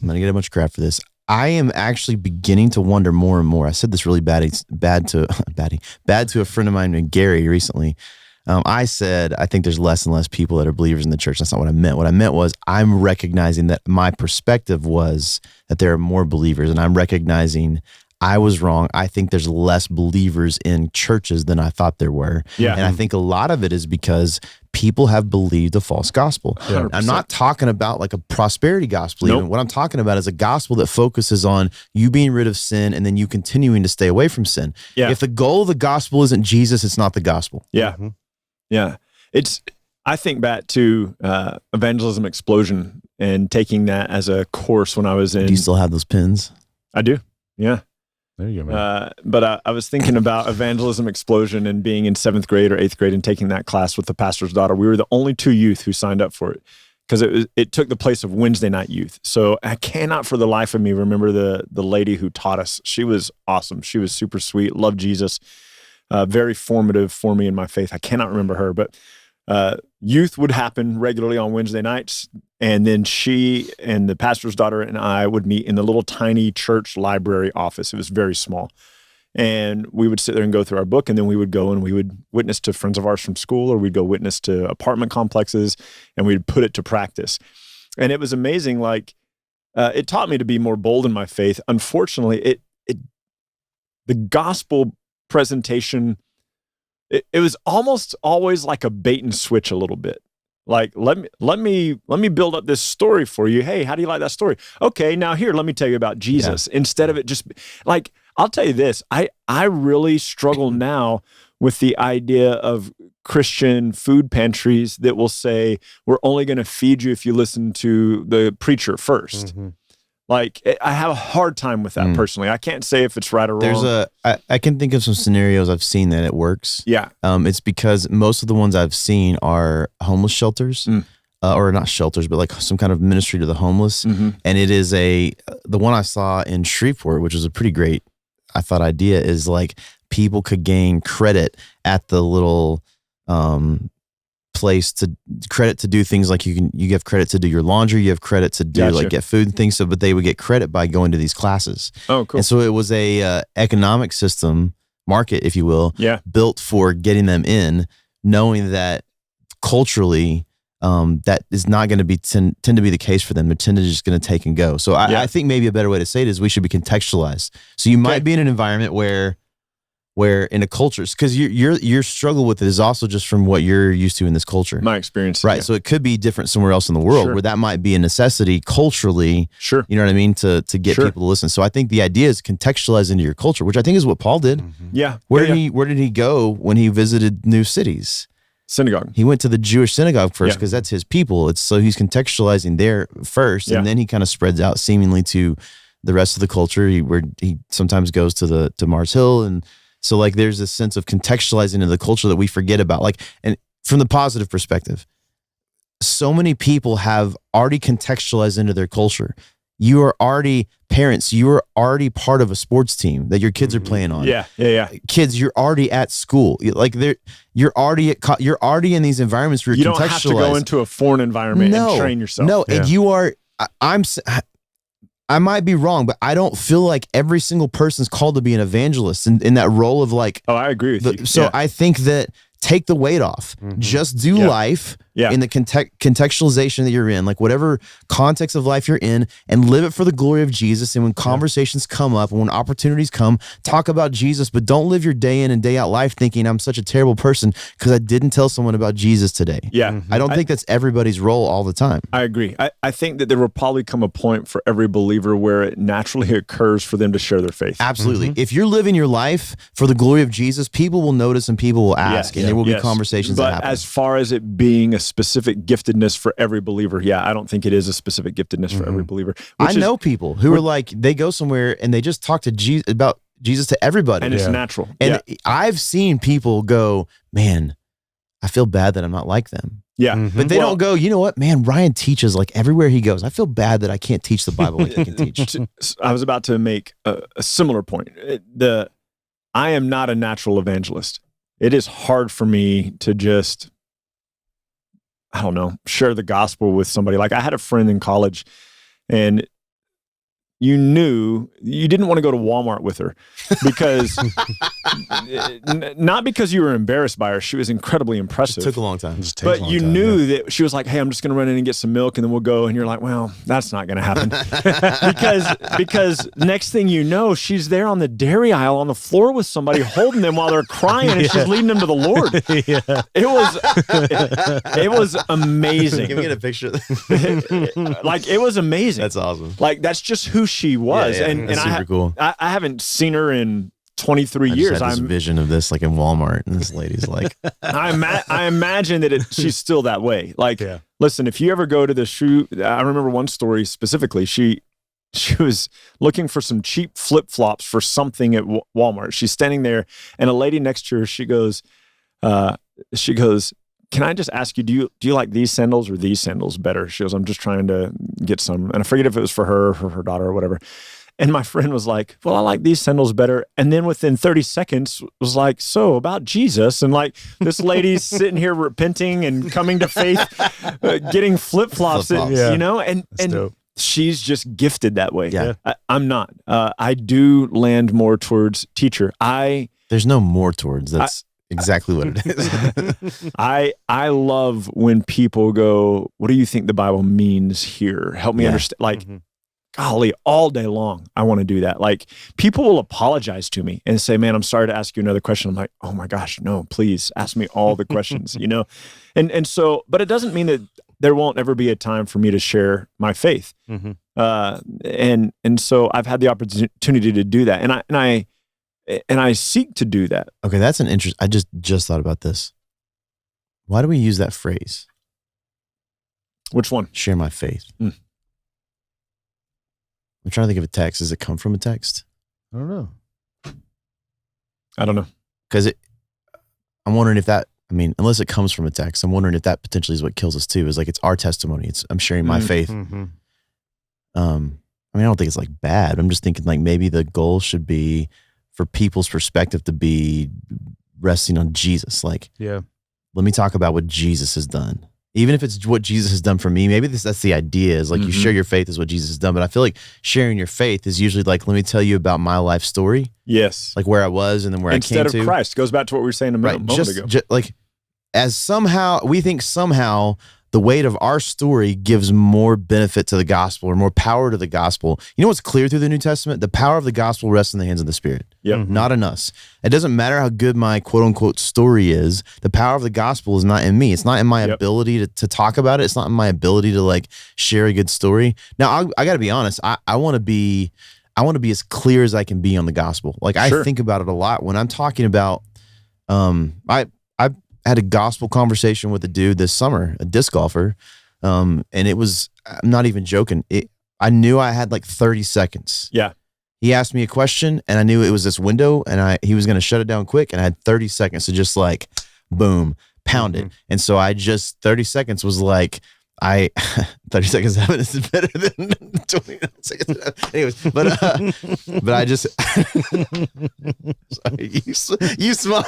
to get a bunch of crap for this. I am actually beginning to wonder more and more. I said this really bad to a friend of mine, Gary, recently. I said, I think there's less and less people that are believers in the church. That's not what I meant. What I meant was I'm recognizing that my perspective was that there are more believers, and I'm recognizing I was wrong. I think there's less believers in churches than I thought there were. Yeah. And I think a lot of it is because people have believed a false gospel. Yeah. I'm not talking about like a prosperity gospel. Even. What I'm talking about is a gospel that focuses on you being rid of sin and then you continuing to stay away from sin. Yeah. If the goal of the gospel isn't Jesus, it's not the gospel. Yeah. Mm-hmm. Yeah. I think back to Evangelism Explosion and taking that as a course when I was in. Do you still have those pins? I do. Yeah. There you go, man. But I was thinking about Evangelism Explosion and being in 7th grade or 8th grade and taking that class with the pastor's daughter. We were the only 2 youth who signed up for it because it took the place of Wednesday night youth. So I cannot for the life of me remember the lady who taught us. She was awesome. She was super sweet, loved Jesus. Very formative for me in my faith. I cannot remember her, but youth would happen regularly on Wednesday nights. And then she and the pastor's daughter and I would meet in the little tiny church library office. It was very small. And we would sit there and go through our book, and then we would go and we would witness to friends of ours from school, or we'd go witness to apartment complexes, and we'd put it to practice. And it was amazing. Like, it taught me to be more bold in my faith. Unfortunately, the gospel presentation, it was almost always like a bait and switch a little bit. Like, let me build up this story for you. Hey, how do you like that story? Okay, now here, let me tell you about Jesus. Yeah. Instead of it just like, I'll tell you this, I really struggle now with the idea of Christian food pantries that will say, we're only going to feed you if you listen to the preacher first. Mm-hmm. Like, I have a hard time with that personally. I can't say if it's right or wrong. I can think of some scenarios I've seen that it works. Yeah. It's because most of the ones I've seen are homeless shelters, or not shelters, but like some kind of ministry to the homeless. Mm-hmm. And it is the one I saw in Shreveport, which was a pretty great, I thought, idea, is like people could gain credit at the little place to do things like you have credit to do your laundry, you have credit to do like get food and things. So, but they would get credit by going to these classes. Oh, cool. And so it was a economic system, market, if you will, built for getting them in, knowing that culturally, that is not going to tend to be the case for them. They're just going to take and go. So I think maybe a better way to say it is we should be contextualized. So you might be in an environment where where in a culture, because your struggle with it is also just from what you're used to in this culture. My experience. Right. Yeah. So it could be different somewhere else in the world Sure. where that might be a necessity culturally. Sure. You know what I mean? To get Sure. people to listen. So I think the idea is contextualize into your culture, which I think is what Paul did. Yeah. Where Yeah, did he go when he visited new cities? synagogue. He went to the Jewish synagogue first Yeah. because that's his people. So he's contextualizing there first, Yeah. and then he kind of spreads out seemingly to the rest of the culture. Where he sometimes goes to Mars Hill, and so like there's this sense of contextualizing into the culture that we forget about. Like, and from the positive perspective, so many people have already contextualized into their culture. You are already parents. You are already part of a sports team that your kids are playing on. Yeah. Kids, you're already at school. Like you're already in these environments where You you're don't have to go into a foreign environment and train yourself. No, Yeah. and you are. I might be wrong, but I don't feel like every single person's called to be an evangelist in that role of like. Oh, I agree with you. So Yeah. I think that take the weight off. Just do Yeah. life Yeah. in the contextualization that you're in, like whatever context of life you're in, and live it for the glory of Jesus. And when conversations come up and when opportunities come, talk about Jesus, but don't live your day in and day out life thinking I'm such a terrible person because I didn't tell someone about Jesus today. Yeah. I don't think that's everybody's role all the time. I agree. I think that there will probably come a point for every believer where it naturally occurs for them to share their faith. Absolutely. If you're living your life for the glory of Jesus, people will notice and people will ask, and there will be conversations that But happen. as far as it being a specific giftedness for every believer, I don't think it is a specific giftedness for every believer. I know people who are like, they go somewhere and they just talk to Jesus about Jesus to everybody. And it's natural. And I've seen people go, man, I feel bad that I'm not like them. Yeah. But they don't go, you know what, man, Ryan teaches like everywhere he goes. I feel bad that I can't teach the Bible like he can teach. I was about to make a similar point. I am not a natural evangelist. It is hard for me to just, I don't know, share the gospel with somebody. Like I had a friend in college and you knew you didn't want to go to Walmart with her because not because you were embarrassed by her. She was incredibly impressive. It took a long time. But you knew that she was like, hey, I'm just going to run in and get some milk and then we'll go. And you're like, well, that's not going to happen. because next thing you know, she's there on the dairy aisle on the floor with somebody holding them while they're crying and she's leading them to the Lord. It was amazing. Can we get a picture? Like, it was amazing. That's awesome. Like, that's just who she was. And that's super cool. I haven't seen her in 23 years. I had this vision of this like in Walmart, and this lady's like, I imagine that she's still that way. Like, listen, if you ever go to the shoe, I remember one story specifically. She was looking for some cheap flip flops for something at Walmart. She's standing there, and a lady next to her, she goes, can I just ask you, do you like these sandals or these sandals better? She goes, I'm just trying to get some. And I forget if it was for her or her daughter or whatever. And my friend was like, well, I like these sandals better. And then within 30 seconds was like, so about Jesus. And like this lady's sitting here repenting and coming to faith, getting flip-flops, you know, and she's just gifted that way. Yeah. I'm not. I do land more towards teacher. There's no more towards. That's exactly what it is. I love when people go, what do you think the Bible means here? Help me understand. Like, golly, all day long, I want to do that. Like, people will apologize to me and say, man, I'm sorry to ask you another question. I'm like, oh my gosh, no, please ask me all the questions, you know? And so, but it doesn't mean that there won't ever be a time for me to share my faith. And so I've had the opportunity to do that. And I seek to do that. Okay, that's an interest. I just thought about this. Why do we use that phrase? Which one? Share my faith. I'm trying to think of a text. Does it come from a text? I don't know. Because I'm wondering if that, I mean, unless it comes from a text, I'm wondering if that potentially is what kills us too, is like, it's our testimony. I'm sharing my faith. I mean, I don't think it's like bad. I'm just thinking like maybe the goal should be for people's perspective to be resting on Jesus. Like, let me talk about what Jesus has done. Even if it's what Jesus has done for me, maybe that's the idea, is like you share your faith is what Jesus has done. But I feel like sharing your faith is usually like, let me tell you about my life story. Yes. Like where I was and then where Instead I came to. Christ. Goes back to what we were saying a moment ago. Like, as somehow, we think somehow the weight of our story gives more benefit to the gospel or more power to the gospel. You know what's clear through the New Testament? The power of the gospel rests in the hands of the Spirit, not in us. It doesn't matter how good my quote unquote story is. The power of the gospel is not in me. It's not in my ability to talk about it. It's not in my ability to like share a good story. Now, I got to be honest. I want to be as clear as I can be on the gospel. Like I think about it a lot when I'm talking about. I had a gospel conversation with a dude this summer, a disc golfer, and it was, I'm not even joking. I knew I had like 30 seconds. Yeah. He asked me a question, and I knew it was this window, and he was going to shut it down quick, and I had 30 seconds to just like, boom, pound it. And so 30 seconds was like, 30 seconds of evidence is better than 20 seconds. Anyways, but I just, sorry, you smiled.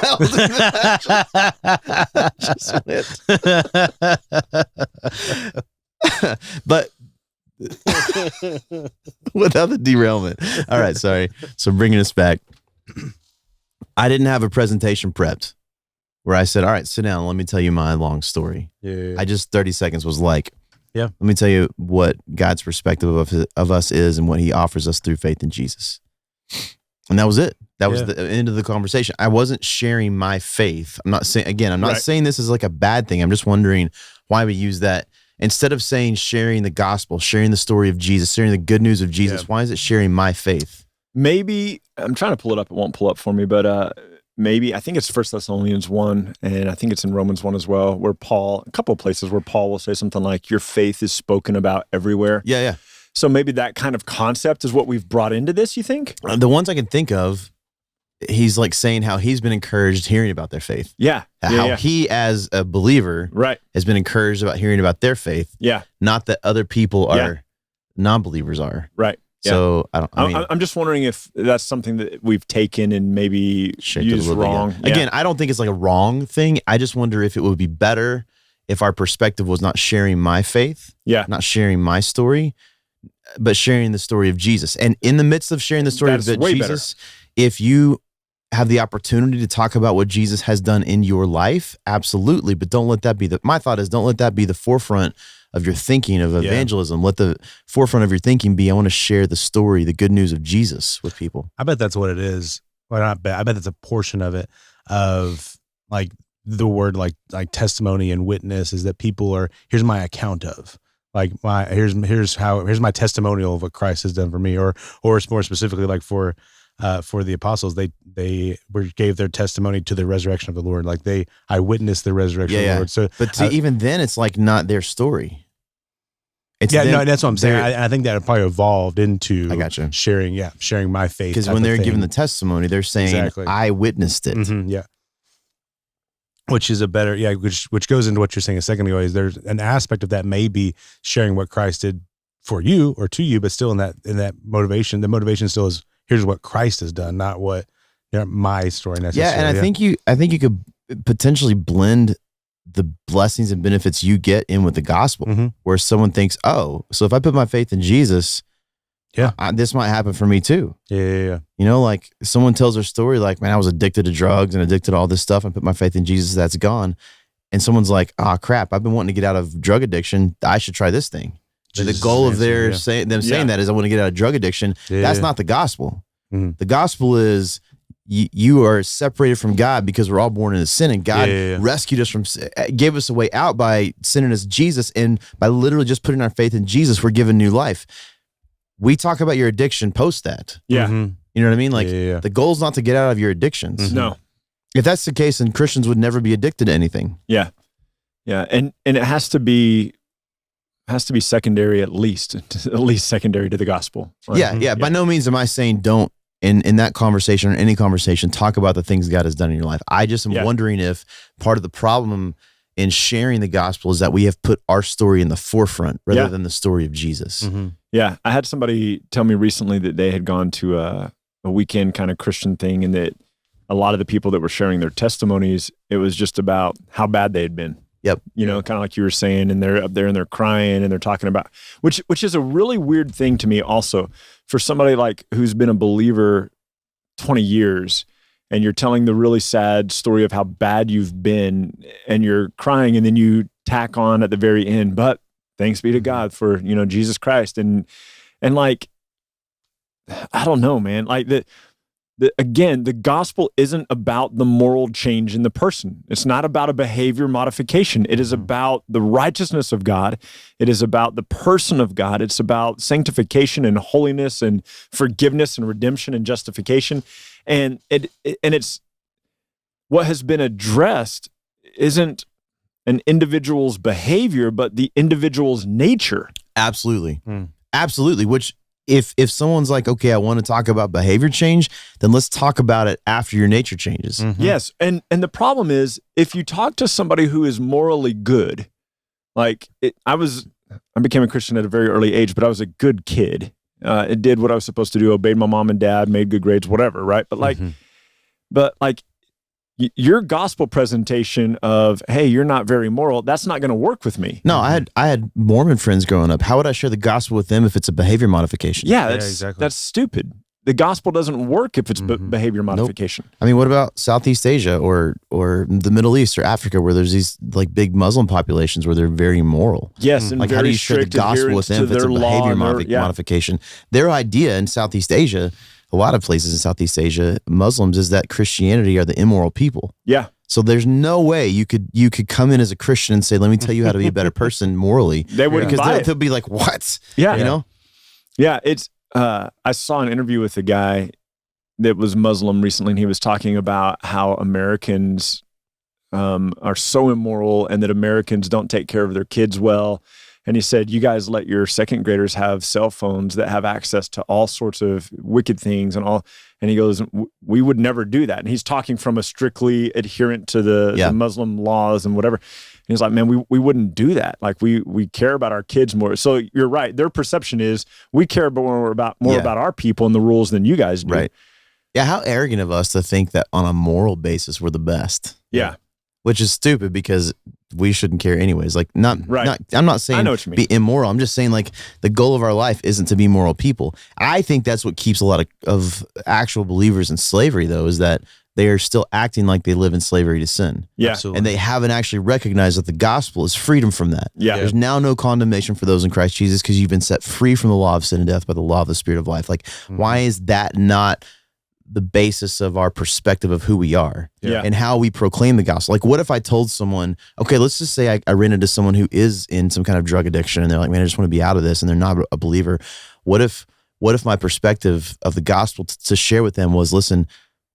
Just went. But without the derailment. All right, sorry. So bringing us back, I didn't have a presentation prepped where I said, all right, sit down. Let me tell you my long story. Yeah. I just 30 seconds was like, let me tell you what God's perspective of us is and what he offers us through faith in Jesus. And that was it. That was the end of the conversation. I wasn't sharing my faith. I'm not saying this is like a bad thing. I'm just wondering why we use that. Instead of saying sharing the gospel, sharing the story of Jesus, sharing the good news of Jesus, why is it sharing my faith? Maybe, I'm trying to pull it up. It won't pull up for me, but maybe, I think it's 1 Thessalonians 1, and I think it's in Romans 1 as well, where a couple of places where Paul will say something like, your faith is spoken about everywhere. Yeah. So maybe that kind of concept is what we've brought into this, you think? The ones I can think of, he's like saying how he's been encouraged hearing about their faith. How he, as a believer, has been encouraged about hearing about their faith. Not that other people are non-believers are. Right. So I'm just wondering if that's something that we've taken and maybe used wrong. Again, I don't think it's like a wrong thing. I just wonder if it would be better if our perspective was not sharing my faith, not sharing my story, but sharing the story of Jesus. And in the midst of sharing the story of Jesus, if you have the opportunity to talk about what Jesus has done in your life, absolutely. But don't let that be my thought is don't let that be the forefront of your thinking of evangelism. Let the forefront of your thinking be, I want to share the story, the good news of Jesus with people. I bet that's what it is. Well, not bet. I bet that's a portion of it, of like the word like testimony and witness is that people are, here's my account of. Like here's my testimonial of what Christ has done for me, or more specifically, like for the apostles, they gave their testimony to the resurrection of the Lord. Like I witnessed the resurrection of the Lord. So, but even then, it's like not their story. That's what I'm saying. I think that it probably evolved into sharing my faith. Because when they're giving the testimony, they're saying, I witnessed it. Which is a better, which goes into what you're saying a second ago, is there's an aspect of that may be sharing what Christ did for you or to you, but still in that motivation, the motivation still is, here's what Christ has done, not what my story necessarily. Yeah, and I think you could potentially blend the blessings and benefits you get in with the gospel, where someone thinks, oh, so if I put my faith in Jesus, this might happen for me too. Yeah. You know, like someone tells their story, like, man, I was addicted to drugs and addicted to all this stuff. I put my faith in Jesus, that's gone. And someone's like, crap, I've been wanting to get out of drug addiction. I should try this thing. The goal of saying that is, I want to get out of drug addiction. That's not the gospel. The gospel is you are separated from God because we're all born into sin, and God rescued us gave us a way out by sending us Jesus, and by literally just putting our faith in Jesus, we're given new life. We talk about your addiction post that. You know what I mean? Like the goal is not to get out of your addictions. No. If that's the case, then Christians would never be addicted to anything. Yeah. And it has to be secondary, at least secondary to the gospel. Right? By no means am I saying don't, in that conversation or any conversation, talk about the things God has done in your life. I just am wondering if part of the problem in sharing the gospel is that we have put our story in the forefront rather than the story of Jesus. Yeah. I had somebody tell me recently that they had gone to a weekend kind of Christian thing, and that a lot of the people that were sharing their testimonies, it was just about how bad they had been. You know, kind of like you were saying, and they're up there and they're crying and they're talking about, which is a really weird thing to me also, for somebody like who's been a believer 20 years and you're telling the really sad story of how bad you've been, and you're crying, and then you tack on at the very end, but thanks be to God for, Jesus Christ. And like, I don't know, man, like again, the gospel isn't about the moral change in the person. It's not about a behavior modification. It is about the righteousness of God. It is about the person of God. It's about sanctification and holiness and forgiveness and redemption and justification. And it's what has been addressed isn't an individual's behavior, but the individual's nature. Absolutely. Absolutely. Which if someone's like, okay, I want to talk about behavior change, then let's talk about it after your nature changes. Yes. And the problem is, if you talk to somebody who is morally good, like I became a Christian at a very early age, but I was a good kid. It did what I was supposed to do, obeyed my mom and dad, made good grades, whatever, right? But like your gospel presentation of, hey, you're not very moral, that's not going to work with me. No, I had Mormon friends growing up. How would I share the gospel with them if it's a behavior modification? Yeah, that's stupid. The gospel doesn't work if it's behavior modification. I mean, what about Southeast Asia or the Middle East or Africa, where there's these like big Muslim populations where they're very immoral? Yes, and like very how do you share the gospel with them if it's a behavior modification? Their idea in Southeast Asia, a lot of places in Southeast Asia, Muslims, is that Christianity are the immoral people. Yeah. So there's no way you could come in as a Christian and say, let me tell you how to be a better person morally. They wouldn't buy it. They'll be like, what? Yeah. Yeah, it's I saw an interview with a guy that was Muslim recently, and he was talking about how Americans are so immoral and that Americans don't take care of their kids well. And he said, you guys let your second graders have cell phones that have access to all sorts of wicked things and all. And he goes, we would never do that. And he's talking from a strictly adherent to the Muslim laws and whatever. And he's like, man, we wouldn't do that. Like we care about our kids more. So you're right. Their perception is we care more about our people and the rules than you guys do. Right. Yeah. How arrogant of us to think that on a moral basis, we're the best. Yeah. Which is stupid because we shouldn't care anyways. Like I'm not saying I know what you mean. Be immoral. I'm just saying like the goal of our life isn't to be moral people. I think that's what keeps a lot of actual believers in slavery, though, is that they are still acting like they live in slavery to sin. Yeah. Absolutely. And they haven't actually recognized that the gospel is freedom from that. Yeah. There's now no condemnation for those in Christ Jesus because you've been set free from the law of sin and death by the law of the Spirit of life. Like, why is that not the basis of our perspective of who we are and how we proclaim the gospel? Like, what if I told someone, okay, let's just say I ran into someone who is in some kind of drug addiction and they're like, man, I just want to be out of this, and they're not a believer. What if my perspective of the gospel to share with them was, listen,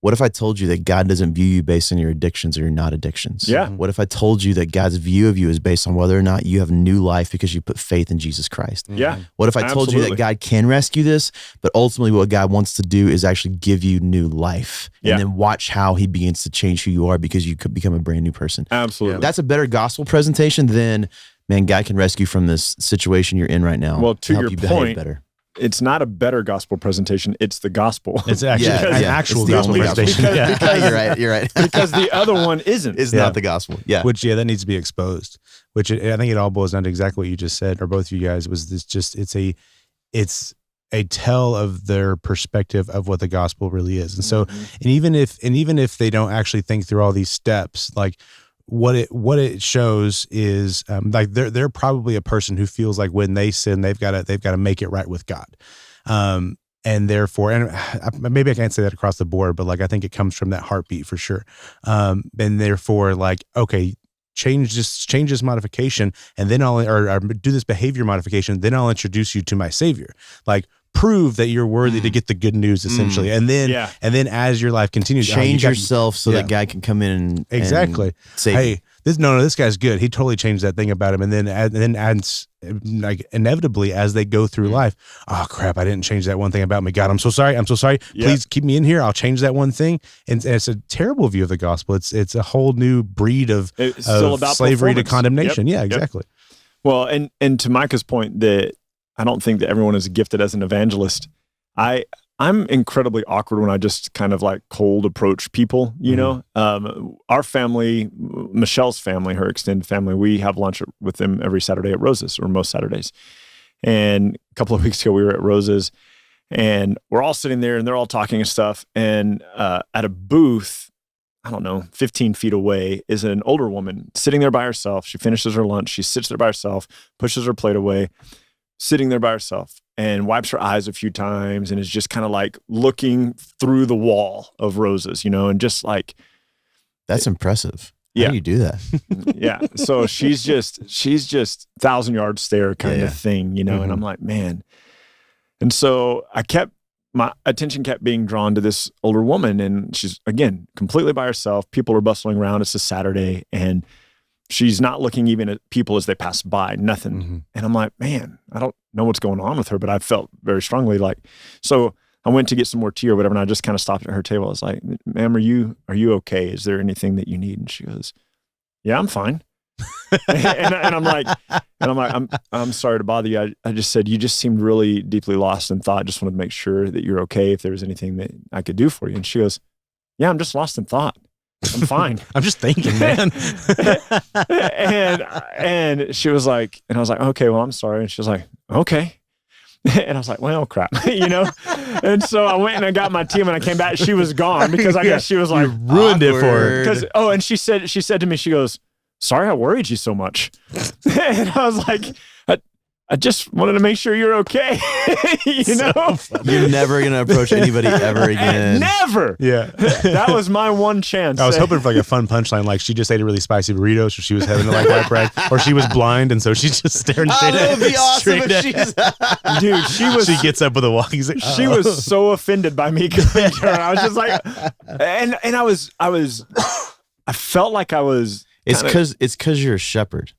what if I told you that God doesn't view you based on your addictions or your not addictions? Yeah. What if I told you that God's view of you is based on whether or not you have new life because you put faith in Jesus Christ? Yeah. What if I told you that God can rescue this, but ultimately what God wants to do is actually give you new life and then watch how he begins to change who you are because you could become a brand new person? Absolutely. That's a better gospel presentation than, man, God can rescue from this situation you're in right now. Well, to help your you behave point, better. It's not a better gospel presentation. It's the gospel. It's actually an actual it's the gospel only gospel. presentation. Because You're right. because the other one isn't. It's not the gospel. Yeah. Which, that needs to be exposed. Which I think it all boils down to exactly what you just said, or both of you guys, was this just, it's a tell of their perspective of what the gospel really is. And so, and even if they don't actually think through all these steps, like, what it shows is like they're probably a person who feels like when they sin, they've got to make it right with God, and therefore, and maybe I can't say that across the board, but like I think it comes from that heartbeat for sure, and therefore, like, okay, change this modification, and then or do this behavior modification, then I'll introduce you to my Savior, like. Prove that you're worthy to get the good news, essentially, and then as your life continues, change yourself so that God can come in and save you. Hey, this guy's good. He totally changed that thing about him, and then adds, like, inevitably as they go through life. Oh crap! I didn't change that one thing about me. God, I'm so sorry. Please keep me in here. I'll change that one thing. And it's a terrible view of the gospel. It's a whole new breed of still about slavery to condemnation. Yep. Yeah, exactly. Well, and to Micah's point that. I don't think that everyone is gifted as an evangelist. I'm incredibly awkward when I just kind of like cold approach people, you know? Our family, Michelle's family, her extended family, we have lunch with them every Saturday at Rose's, or most Saturdays. And a couple of weeks ago we were at Rose's, And we're all sitting there and they're all talking and stuff. And at a booth, I don't know, 15 feet away is an older woman sitting there by herself. She finishes her lunch. She sits there by herself, pushes her plate away, sitting there by herself, and wipes her eyes a few times and is just kind of like looking through the wall of roses, and just like. That's impressive. Yeah. How do you do that? Yeah. So she's just 1,000-yard stare kind of thing, and I'm like, man. And so my attention kept being drawn to this older woman, and she's, again, completely by herself. People are bustling around. It's a Saturday, and she's not looking even at people as they pass by, nothing. And I'm like, man, I don't know what's going on with her, but I felt very strongly so I went to get some more tea or whatever, and I just kind of stopped at her table. I was like, ma'am, are you okay? Is there anything that you need? And she goes, yeah, I'm fine. and I'm like, I'm sorry to bother you. I just said, you just seemed really deeply lost in thought. Just wanted to make sure that you're okay, if there was anything that I could do for you. And she goes, yeah, I'm just lost in thought. I'm fine. I'm just thinking, man. and she was like, and I was like, okay, well, I'm sorry. And she was like, okay. And I was like, well, crap, And so I went and I got my tea, and when I came back, she was gone, because I guess she was like, ruined it for her. And she said to me, she goes, sorry I worried you so much. And I was like, I just wanted to make sure you're okay. You're never going to approach anybody ever again. Never. Yeah. That was my one chance. I was hoping for like a fun punchline, like she just ate a really spicy burrito, so she was having to like wipe rag, or she was blind, and so she's just staring straight at it. Would be awesome if she's... Dude, she gets up with a walk. Like, she was so offended by me coming to her. I was just like, and I felt like I was. It's because you're a shepherd.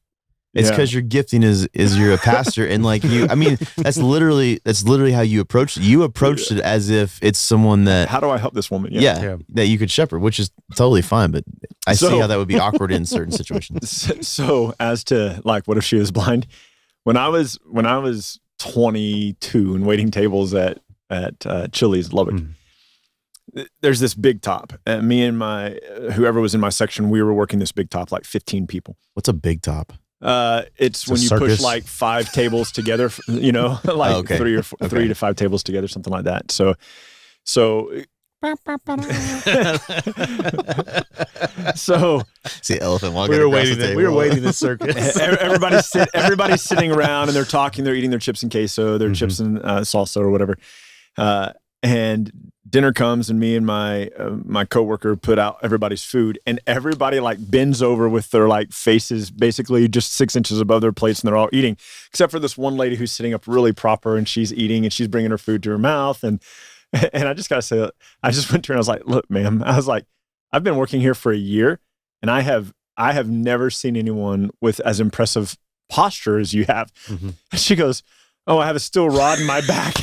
It's because your gifting is you're a pastor, and like that's literally how you approached it. You approached it as if it's someone that. How do I help this woman? That you could shepherd, which is totally fine. But I see how that would be awkward in certain situations. So as to like, what if she was blind? When I was 22 and waiting tables at Chili's Lubbock. There's this big top. Me and whoever was in my section, we were working this big top, like 15 people. What's a big top? It's when you push like 5 tables together, like 3 to 5 tables together, something like that. So see elephant walking. We were waiting the circus. Everybody's sitting around and they're talking. They're eating their chips and queso, their chips and salsa or whatever. And dinner comes, and me and my coworker put out everybody's food, and everybody like bends over with their like faces basically just 6 inches above their plates, and they're all eating, except for this one lady who's sitting up really proper, and she's eating, and she's bringing her food to her mouth, and I just gotta say, I just went to her and I was like, look, ma'am, I was like, I've been working here for a year, and I have never seen anyone with as impressive posture as you have. And she goes, oh, I have a steel rod in my back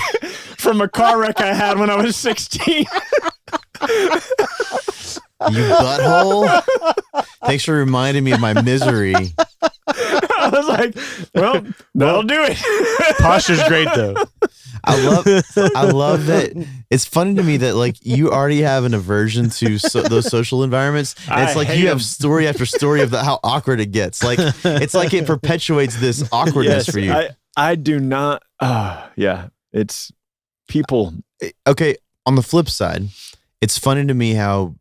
from a car wreck I had when I was 16. You butthole. Thanks for reminding me of my misery. I was like, well, that'll do it. Posture's great though. I love that. It's funny to me that like you already have an aversion to those social environments, and it's like you have story after story of how awkward it gets. Like it's like it perpetuates this awkwardness for you. I do not. It's people. Okay, on the flip side, it's funny to me how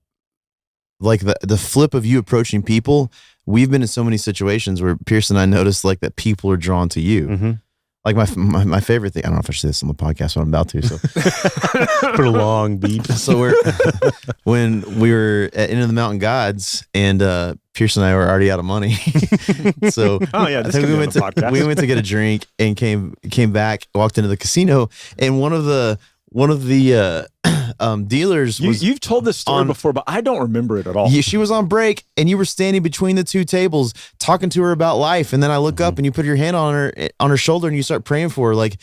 like the flip of you approaching people. We've been in so many situations where Pierce and I noticed like that people are drawn to you. Like my favorite thing, I don't know if I should say this on the podcast, but I'm about to. So put a long beat. So when we were at Into the Mountain Gods, and Pierce and I were already out of money. So I think we went to get a drink and came back, walked into the casino, and one of the dealers was. You've told this story before, but I don't remember it at all. She was on break, and you were standing between the two tables talking to her about life. And then I look up, and you put your hand on her shoulder, and you start praying for her, like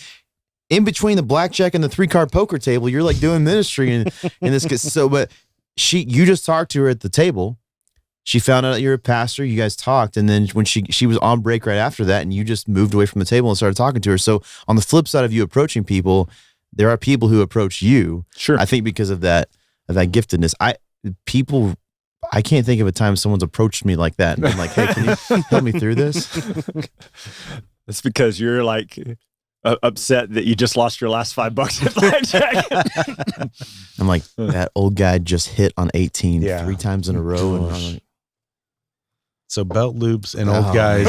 in between the blackjack and the 3-card poker table. You're like doing ministry in this. So, but you just talked to her at the table. She found out that you're a pastor. You guys talked, and then when she was on break right after that, and you just moved away from the table and started talking to her. So on the flip side of you approaching people, there are people who approach you. Sure. I think because of that giftedness. I can't think of a time someone's approached me like that and been like, hey, can you help me through this? That's because you're like upset that you just lost your last $5 at blackjack. I'm like, that old guy just hit on 18 Yeah. 3 times in a row. And I'm like, So belt loops and old guys.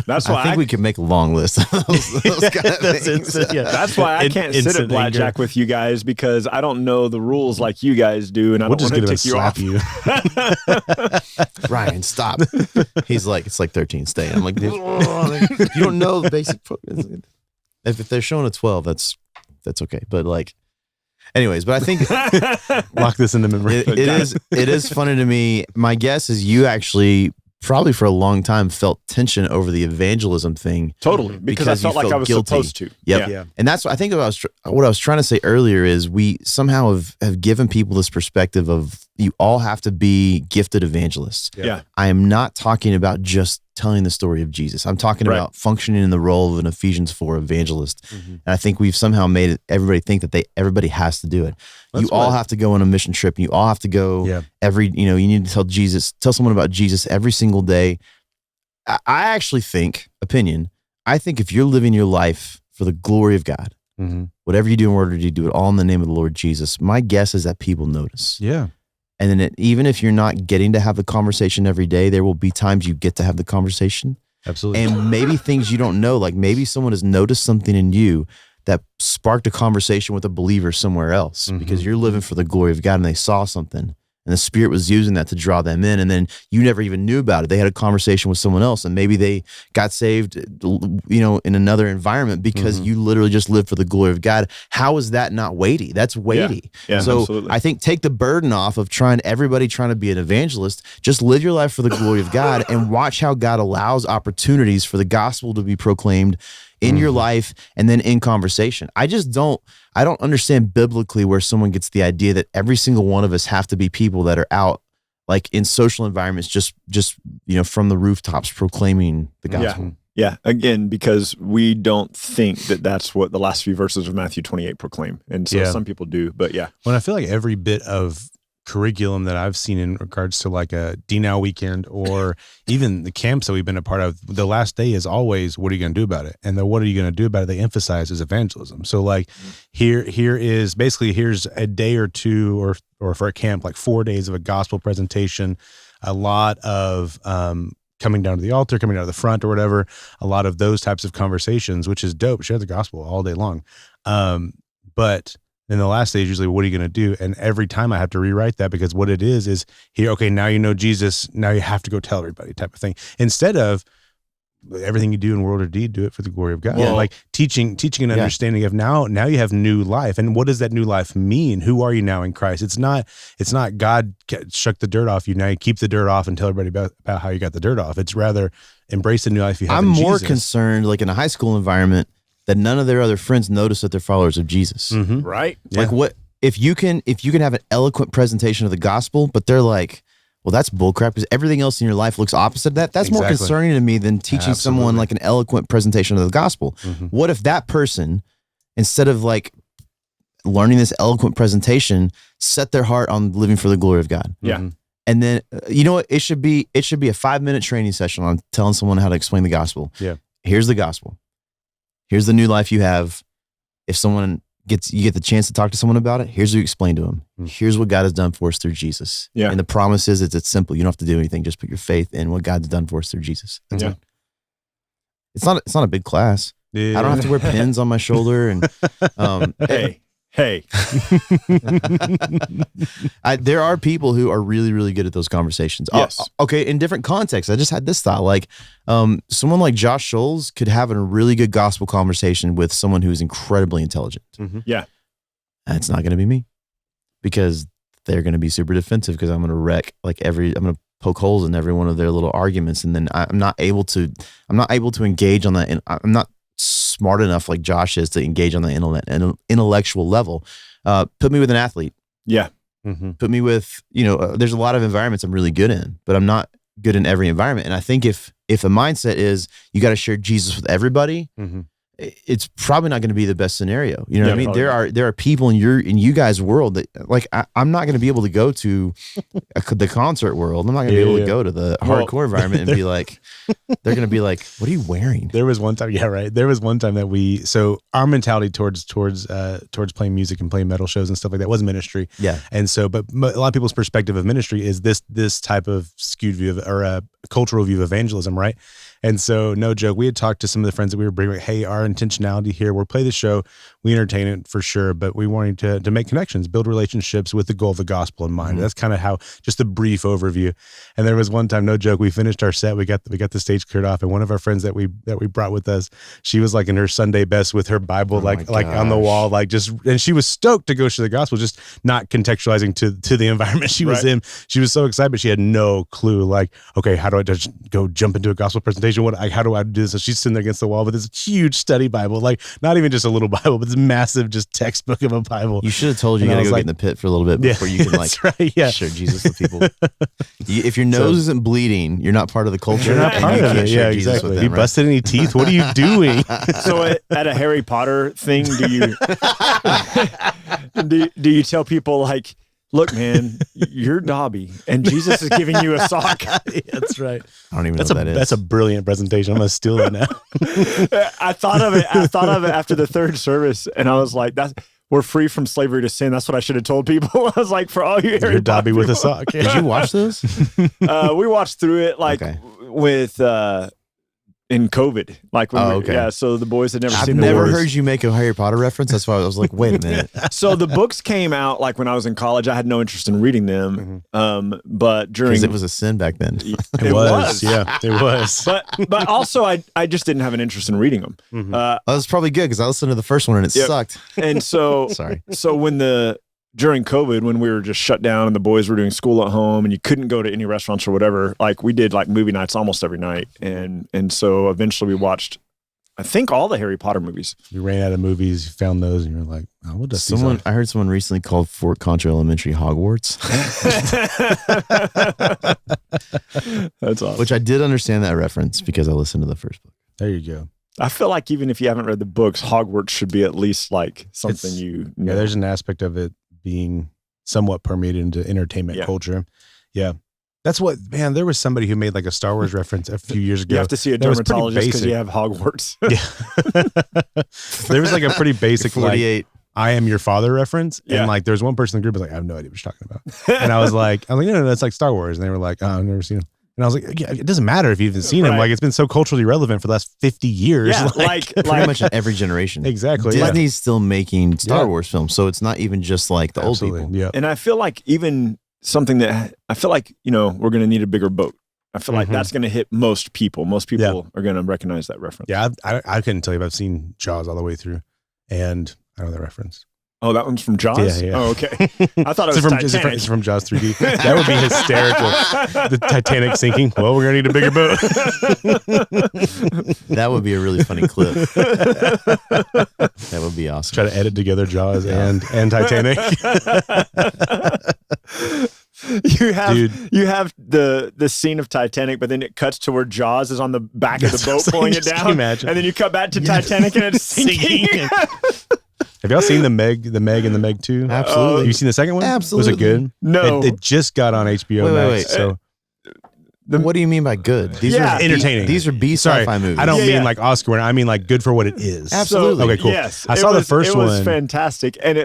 That's why I think we could make a long list of those kind of things. instant, yeah. That's why I can't sit at Instant blackjack anger. with you guys, because I don't know the rules like you guys do, and I We'll don't just want get to him to tick you slap off. you. Ryan, stop. He's like, it's like 13 stay. I'm like, you don't know the basic. If they're showing a 12, that's okay. But like, anyways, but I think Lock this into memory. it is funny to me. My guess is you actually probably for a long time felt tension over the evangelism thing. Totally, because I Because you felt like I felt was guilty. supposed to. Yep. Yeah. And that's what I think what I was trying to say earlier is we somehow have given people this perspective of you all have to be gifted evangelists. Yeah. I am not talking about just telling the story of Jesus. I'm talking Right. about functioning in the role of an Ephesians 4 evangelist. Mm-hmm. And I think we've somehow made it everybody think that everybody has to do it. That's you all what- have to go on a mission trip. You all have to go Yeah. you need to tell someone about Jesus every single day. I actually think if you're living your life for the glory of God, Mm-hmm. whatever you do in order to do it all in the name of the Lord Jesus, my guess is that people notice. Yeah. And then even if you're not getting to have the conversation every day, there will be times you get to have the conversation. Absolutely. And maybe things you don't know, like maybe someone has noticed something in you that sparked a conversation with a believer somewhere else because you're living for the glory of God and they saw something. And the Spirit was using that to draw them in. And then you never even knew about it. They had a conversation with someone else and maybe they got saved, in another environment because you literally just lived for the glory of God. How is that not weighty? That's weighty. Yeah, so absolutely. I think take the burden off of everybody trying to be an evangelist. Just live your life for the glory of God and watch how God allows opportunities for the gospel to be proclaimed in your life and then in conversation. I don't understand biblically where someone gets the idea that every single one of us have to be people that are out like in social environments, just from the rooftops proclaiming the gospel. Yeah. Again, because we don't think that that's what the last few verses of Matthew 28 proclaim. And so some people do, but yeah. When I feel like every bit of curriculum that I've seen in regards to like a D-Now weekend or even the camps that we've been a part of, the last day is always, what are you going to do about it? And the what are you going to do about it, they emphasize is evangelism. So like here's a day or two or for a camp, like 4 days of a gospel presentation, a lot of coming down to the altar, coming down to the front or whatever, a lot of those types of conversations, which is dope. Share the gospel all day long. But then the last stage, usually, what are you going to do? And every time I have to rewrite that because what it is here, okay, now you know Jesus, now you have to go tell everybody type of thing. Instead of everything you do in word or deed, do it for the glory of God. Well, like teaching and understanding of now you have new life. And what does that new life mean? Who are you now in Christ? It's not God shook the dirt off you. Now you keep the dirt off and tell everybody about how you got the dirt off. It's rather embrace the new life you have I'm in more Jesus. concerned, like in a high school environment, that none of their other friends notice that they're followers of Jesus. Mm-hmm. Right? Like what if you can have an eloquent presentation of the gospel, but they're like, well, that's bullcrap because everything else in your life looks opposite of that. That's more Exactly. concerning to me than teaching someone like an eloquent presentation of the gospel. What if that person, instead of like learning this eloquent presentation, set their heart on living for the glory of God? Yeah. And then you know what? It should be a 5-minute training session on telling someone how to explain the gospel. Yeah. Here's the gospel. Here's the new life you have. If you get the chance to talk to someone about it, here's what you explain to them. Here's what God has done for us through Jesus. Yeah. And the promise is it's simple. You don't have to do anything. Just put your faith in what God's done for us through Jesus. That's Yeah. it. It's not a big class. Yeah. I don't have to wear pins on my shoulder. And Hey. there are people who are really, really good at those conversations. Yes. Okay, in different contexts. I just had this thought. Like, someone like Josh Scholes could have a really good gospel conversation with someone who's incredibly intelligent. Yeah. That's not going to be me because they're going to be super defensive because I'm going to wreck I'm going to poke holes in every one of their little arguments, and then I'm not able to engage on that. And I'm not smart enough like Josh is to engage on the intellectual level. Put me with an athlete. Yeah. Put me with, there's a lot of environments I'm really good in, but I'm not good in every environment. And I think if a mindset is you got to share Jesus with everybody, it's probably not going to be the best scenario. You know what I mean? Probably. There are people in you guys' world that like I'm not going to be able to go to the concert world. I'm not going to be able to go to the hardcore environment and be like, they're going to be like, what are you wearing? There was one time, There was one time that so our mentality towards playing music and playing metal shows and stuff like that was ministry. Yeah. And so, but a lot of people's perspective of ministry is this type of skewed view of, or a cultural view of evangelism, right? And so, no joke, we had talked to some of the friends that we were bringing, like, hey, our intentionality here, we'll play the show, we entertain it for sure, but we wanted to make connections, build relationships with the goal of the gospel in mind. That's kind of how, just a brief overview. And there was one time, no joke, we finished our set, we got the stage cleared off, and one of our friends that we brought with us, she was like in her Sunday best with her Bible, like on the wall, like just, and she was stoked to go share the gospel, just not contextualizing to the environment she was in. She was so excited, but she had no clue, like, okay, how do I just go jump into a gospel presentation? How do I do this? So she's sitting there against the wall with this huge study Bible, like not even just a little Bible, but this massive just textbook of a Bible. You should have told you got to go get in the pit for a little bit before you can share Jesus with people. If your nose isn't bleeding, you're not part of the culture. You're not part of it. Yeah, exactly. Have you busted any teeth? What are you doing? So at a Harry Potter thing, do you tell people like, look, man, you're Dobby, and Jesus is giving you a sock? That's right. I don't even know what that is. That's a brilliant presentation. I'm going to steal it now. I thought of it after the third service, and I was like, we're free from slavery to sin. That's what I should have told people. I was like, for all you Harry Dobby Potter with people. a sock. Did you watch those? We watched through it with in COVID, like when so the boys had never seen the I've never wars. heard you make a Harry Potter reference. That's why I was like, wait a minute. So the books came out like when I was in college. I had no interest in reading them, but during it was a sin back then. It was. Yeah, it was. But also I just didn't have an interest in reading them. That was probably good because I listened to the first one and it sucked. And so sorry. So during COVID, when we were just shut down and the boys were doing school at home and you couldn't go to any restaurants or whatever, like we did like movie nights almost every night. And so eventually we watched, I think, all the Harry Potter movies. You ran out of movies, you found those, and you're like, oh, what does I heard someone recently called Fort Concho Elementary Hogwarts. That's awesome. Which I did understand that reference because I listened to the first book. There you go. I feel like even if you haven't read the books, Hogwarts should be at least like something you know. Yeah, there's an aspect of it being somewhat permeated into entertainment culture. Yeah. That's what, man, there was somebody who made like a Star Wars reference a few years ago. You have to see a dermatologist because you have Hogwarts. Yeah. There was like a pretty basic 48. Like, I am your father reference. Yeah. And like there's one person in the group was like, I have no idea what you're talking about. And I was like, no, that's like Star Wars. And they were like, oh, I've never seen him. And I was like, yeah, it doesn't matter if you've even seen him. Like, it's been so culturally relevant for the last 50 years. Yeah, like pretty much in every generation. Exactly. Disney's still making Star Wars films, so it's not even just like the old people. Yeah. And I feel like even something that I feel like, we're going to need a bigger boat. I feel like that's going to hit most people. Most people are going to recognize that reference. Yeah, I couldn't tell you if I've seen Jaws all the way through, and I know that reference. Oh, that one's from Jaws? Yeah. Oh, okay. I thought it was Titanic. It's from Jaws 3D. That would be hysterical. The Titanic sinking. Well, we're going to need a bigger boat. That would be a really funny clip. That would be awesome. Try to edit together Jaws and Titanic. You have the scene of Titanic, but then it cuts to where Jaws is on the back of the boat pulling it down. Imagine. And then you cut back to Titanic and it's sinking. Have y'all seen the Meg and the Meg 2? Absolutely. Have you seen the second one? Absolutely. Was it good? No. It just got on HBO Max. Wait. So what do you mean by good? These are entertaining. These are B sci-fi movies. I don't mean like Oscar winner. I mean like good for what it is. Absolutely. Okay, cool. Yes, I saw the first one. It was fantastic, and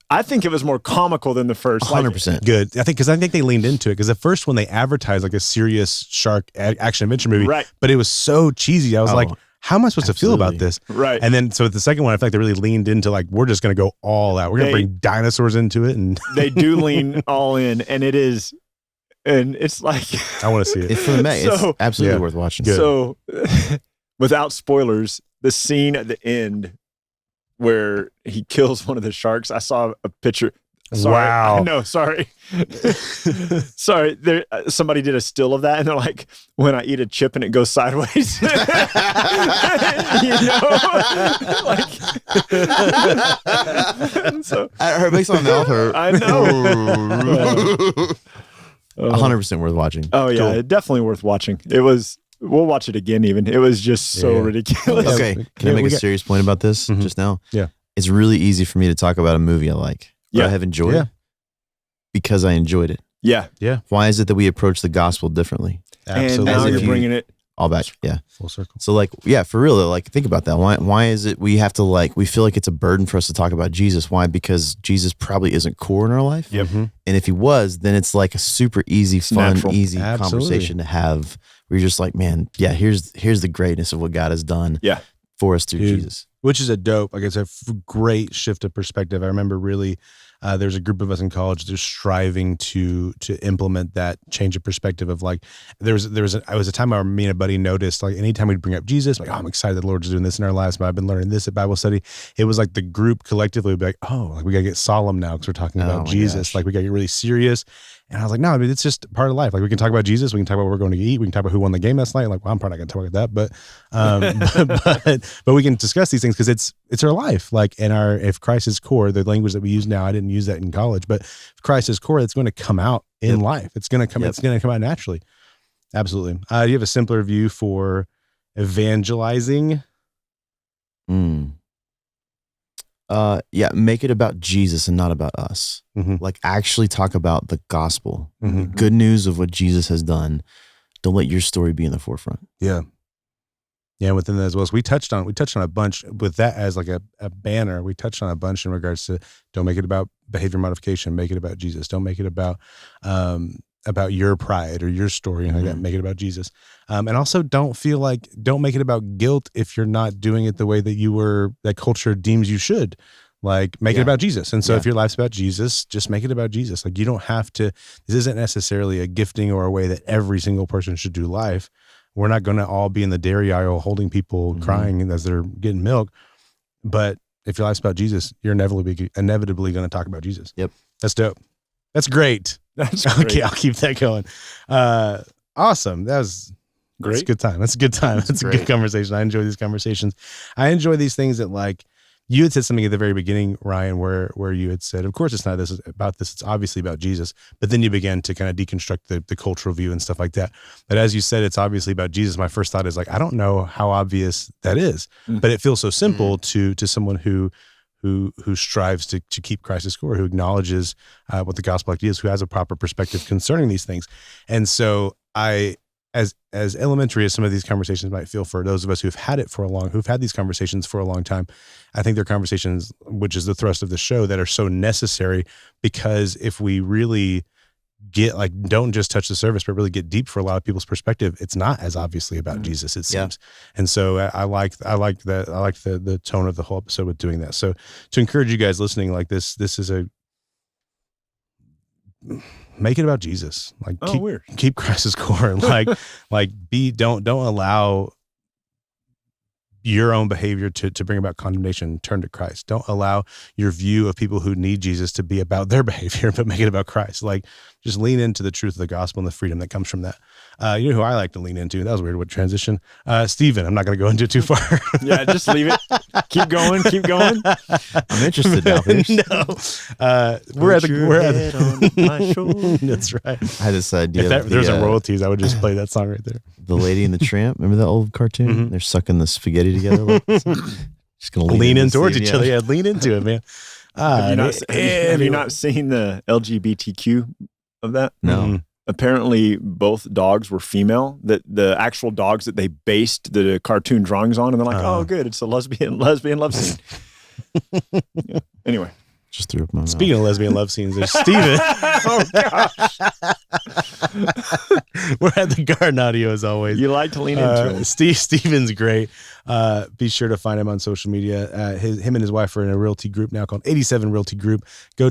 I think it was more comical than the first. 100%. Good. I think they leaned into it because the first one they advertised like a serious shark action adventure movie, right? But it was so cheesy. I was like, how am I supposed to feel about this? Right. And then, so the second one, I feel like they really leaned into like, we're just going to go all out. We're going to bring dinosaurs into it. And they do lean all in, and it is, and it's like, I want to see it. It's for the May. It's absolutely worth watching. Good. So without spoilers, the scene at the end where he kills one of the sharks, I saw a picture. Sorry. Wow. No, sorry. Sorry. There, somebody did a still of that, and they're like, when I eat a chip and it goes sideways. So It makes my mouth hurt. I know. 100% worth watching. Oh, yeah. Definitely worth watching. It was We'll watch it again. Even it was just so ridiculous. Okay, can I make a serious point about this just now? Yeah, it's really easy for me to talk about a movie I like. But I have enjoyed it because I enjoyed it. Yeah. Why is it that we approach the gospel differently? Absolutely. And now you're bringing it all back. Yeah, full circle. So like, for real though, like think about that. Why is it we have to we feel like it's a burden for us to talk about Jesus? Why? Because Jesus probably isn't core in our life. Yep. And if he was, then it's like a super easy, fun, easy conversation to have. Where you're just like, man, here's the greatness of what God has done for us through Jesus. Which is a dope, like it's a great shift of perspective. I remember really, there's a group of us in college just striving to implement that change of perspective of like, there was a time where me and a buddy noticed like anytime we'd bring up Jesus, like, oh, I'm excited that the Lord's doing this in our lives, but I've been learning this at Bible study. It was like the group collectively would be like, oh, like we gotta get solemn now because we're talking about Jesus. Like we gotta get really serious. And I was like, no, I mean, it's just part of life. Like we can talk about Jesus, we can talk about what we're going to eat, we can talk about who won the game last night. Like, well, I'm probably not going to talk about that, but we can discuss these things because it's our life. Like, if Christ is core, the language that we use now, I didn't use that in college, but if Christ is core, it's going to come out in life. It's going to come. It's going to come out naturally. Absolutely. Do you have a simpler view for evangelizing? Make it about Jesus and not about us. Like actually talk about the gospel, the good news of what Jesus has done. Don't let your story be in the forefront. Yeah. Within that as well. So we touched on a bunch with that as like a banner. We touched on a bunch in regards to don't make it about behavior modification, make it about Jesus. Don't make it about your pride or your story. Make it about Jesus. And also don't make it about guilt if you're not doing it the way that culture deems you should. Like make it about Jesus. And so if your life's about Jesus, just make it about Jesus. Like you don't have to, this isn't necessarily a gifting or a way that every single person should do life. We're not going to all be in the dairy aisle holding people crying as they're getting milk. But if your life's about Jesus, you're inevitably going to talk about Jesus. Yep. That's dope. That's great. That's great. Okay, I'll keep that going. Awesome. That's great. That's a good time. That's a good time. That's a good conversation. I enjoy these conversations. I enjoy these things that like, you had said something at the very beginning, Ryan, where you had said, of course, it's not about this. It's obviously about Jesus. But then you began to kind of deconstruct the cultural view and stuff like that. But as you said, it's obviously about Jesus. My first thought is like, I don't know how obvious that is, but it feels so simple to someone who strives to keep Christ as core, who acknowledges what the gospel actually is, who has a proper perspective concerning these things. And so as elementary as some of these conversations might feel for those of us who've had these conversations for a long time, I think they're conversations, which is the thrust of the show, that are so necessary, because if we really don't just touch the surface, but really get deep for a lot of people's perspective, it's not as obviously about Jesus, it seems. And so I like the tone of the whole episode with doing that. So to encourage you guys listening, like this is make it about Jesus. Like keep Christ as core. Don't allow your own behavior to bring about condemnation. Turn to Christ. Don't allow your view of people who need Jesus to be about their behavior, but make it about Christ. Like just lean into the truth of the gospel and the freedom that comes from that. You know who I like to lean into? That was weird. What transition? Stephen. I'm not going to go into it too far. Yeah, just leave it. Keep going. I'm interested now. We're at the on my shoulder. That's right. I had this idea. If there's a royalties, I would just play that song right there. The Lady and the Tramp. Remember that old cartoon? They're sucking the spaghetti together. Just gonna lean in towards each other. Yeah, lean into it, man. Have you not seen the LGBTQ of that? No. Apparently, both dogs were female. That the actual dogs that they based the cartoon drawings on, and they're like, "Oh, good, it's a lesbian love scene." Yeah. Anyway, just threw up my mouth. Speaking of lesbian love scenes, there's Steven. Oh gosh. We're at the Garden Audio as always. You like to lean into it. Steven's great. Be sure to find him on social media. Him and his wife are in a realty group now called 87 Realty Group. Go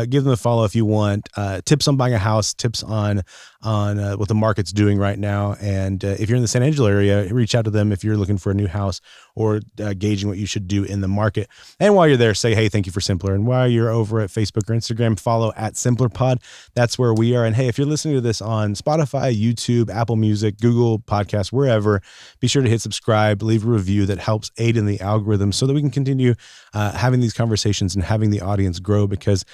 give them a follow if you want. Tips on buying a house, tips on what the market's doing right now. And if you're in the San Angelo area, reach out to them if you're looking for a new house or gauging what you should do in the market. And while you're there, say, hey, thank you for Simpler. And while you're over at Facebook or Instagram, follow @SimplerPod. That's where we are. And hey, if you're listening to this on Spotify, YouTube, Apple Music, Google Podcasts, wherever, be sure to hit subscribe, leave a review that helps aid in the algorithm so that we can continue having these conversations and having the audience grow, because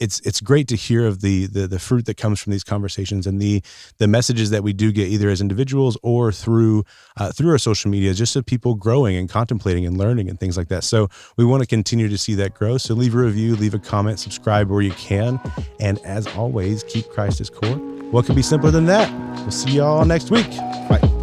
it's great to hear of the fruit that comes from these conversations and the messages that we do get either as individuals or through our social media, just of people growing and contemplating and learning and things like that. So we want to continue to see that grow. So leave a review, leave a comment, subscribe where you can. And as always, keep Christ as core. What could be simpler than that? We'll see y'all next week. Bye.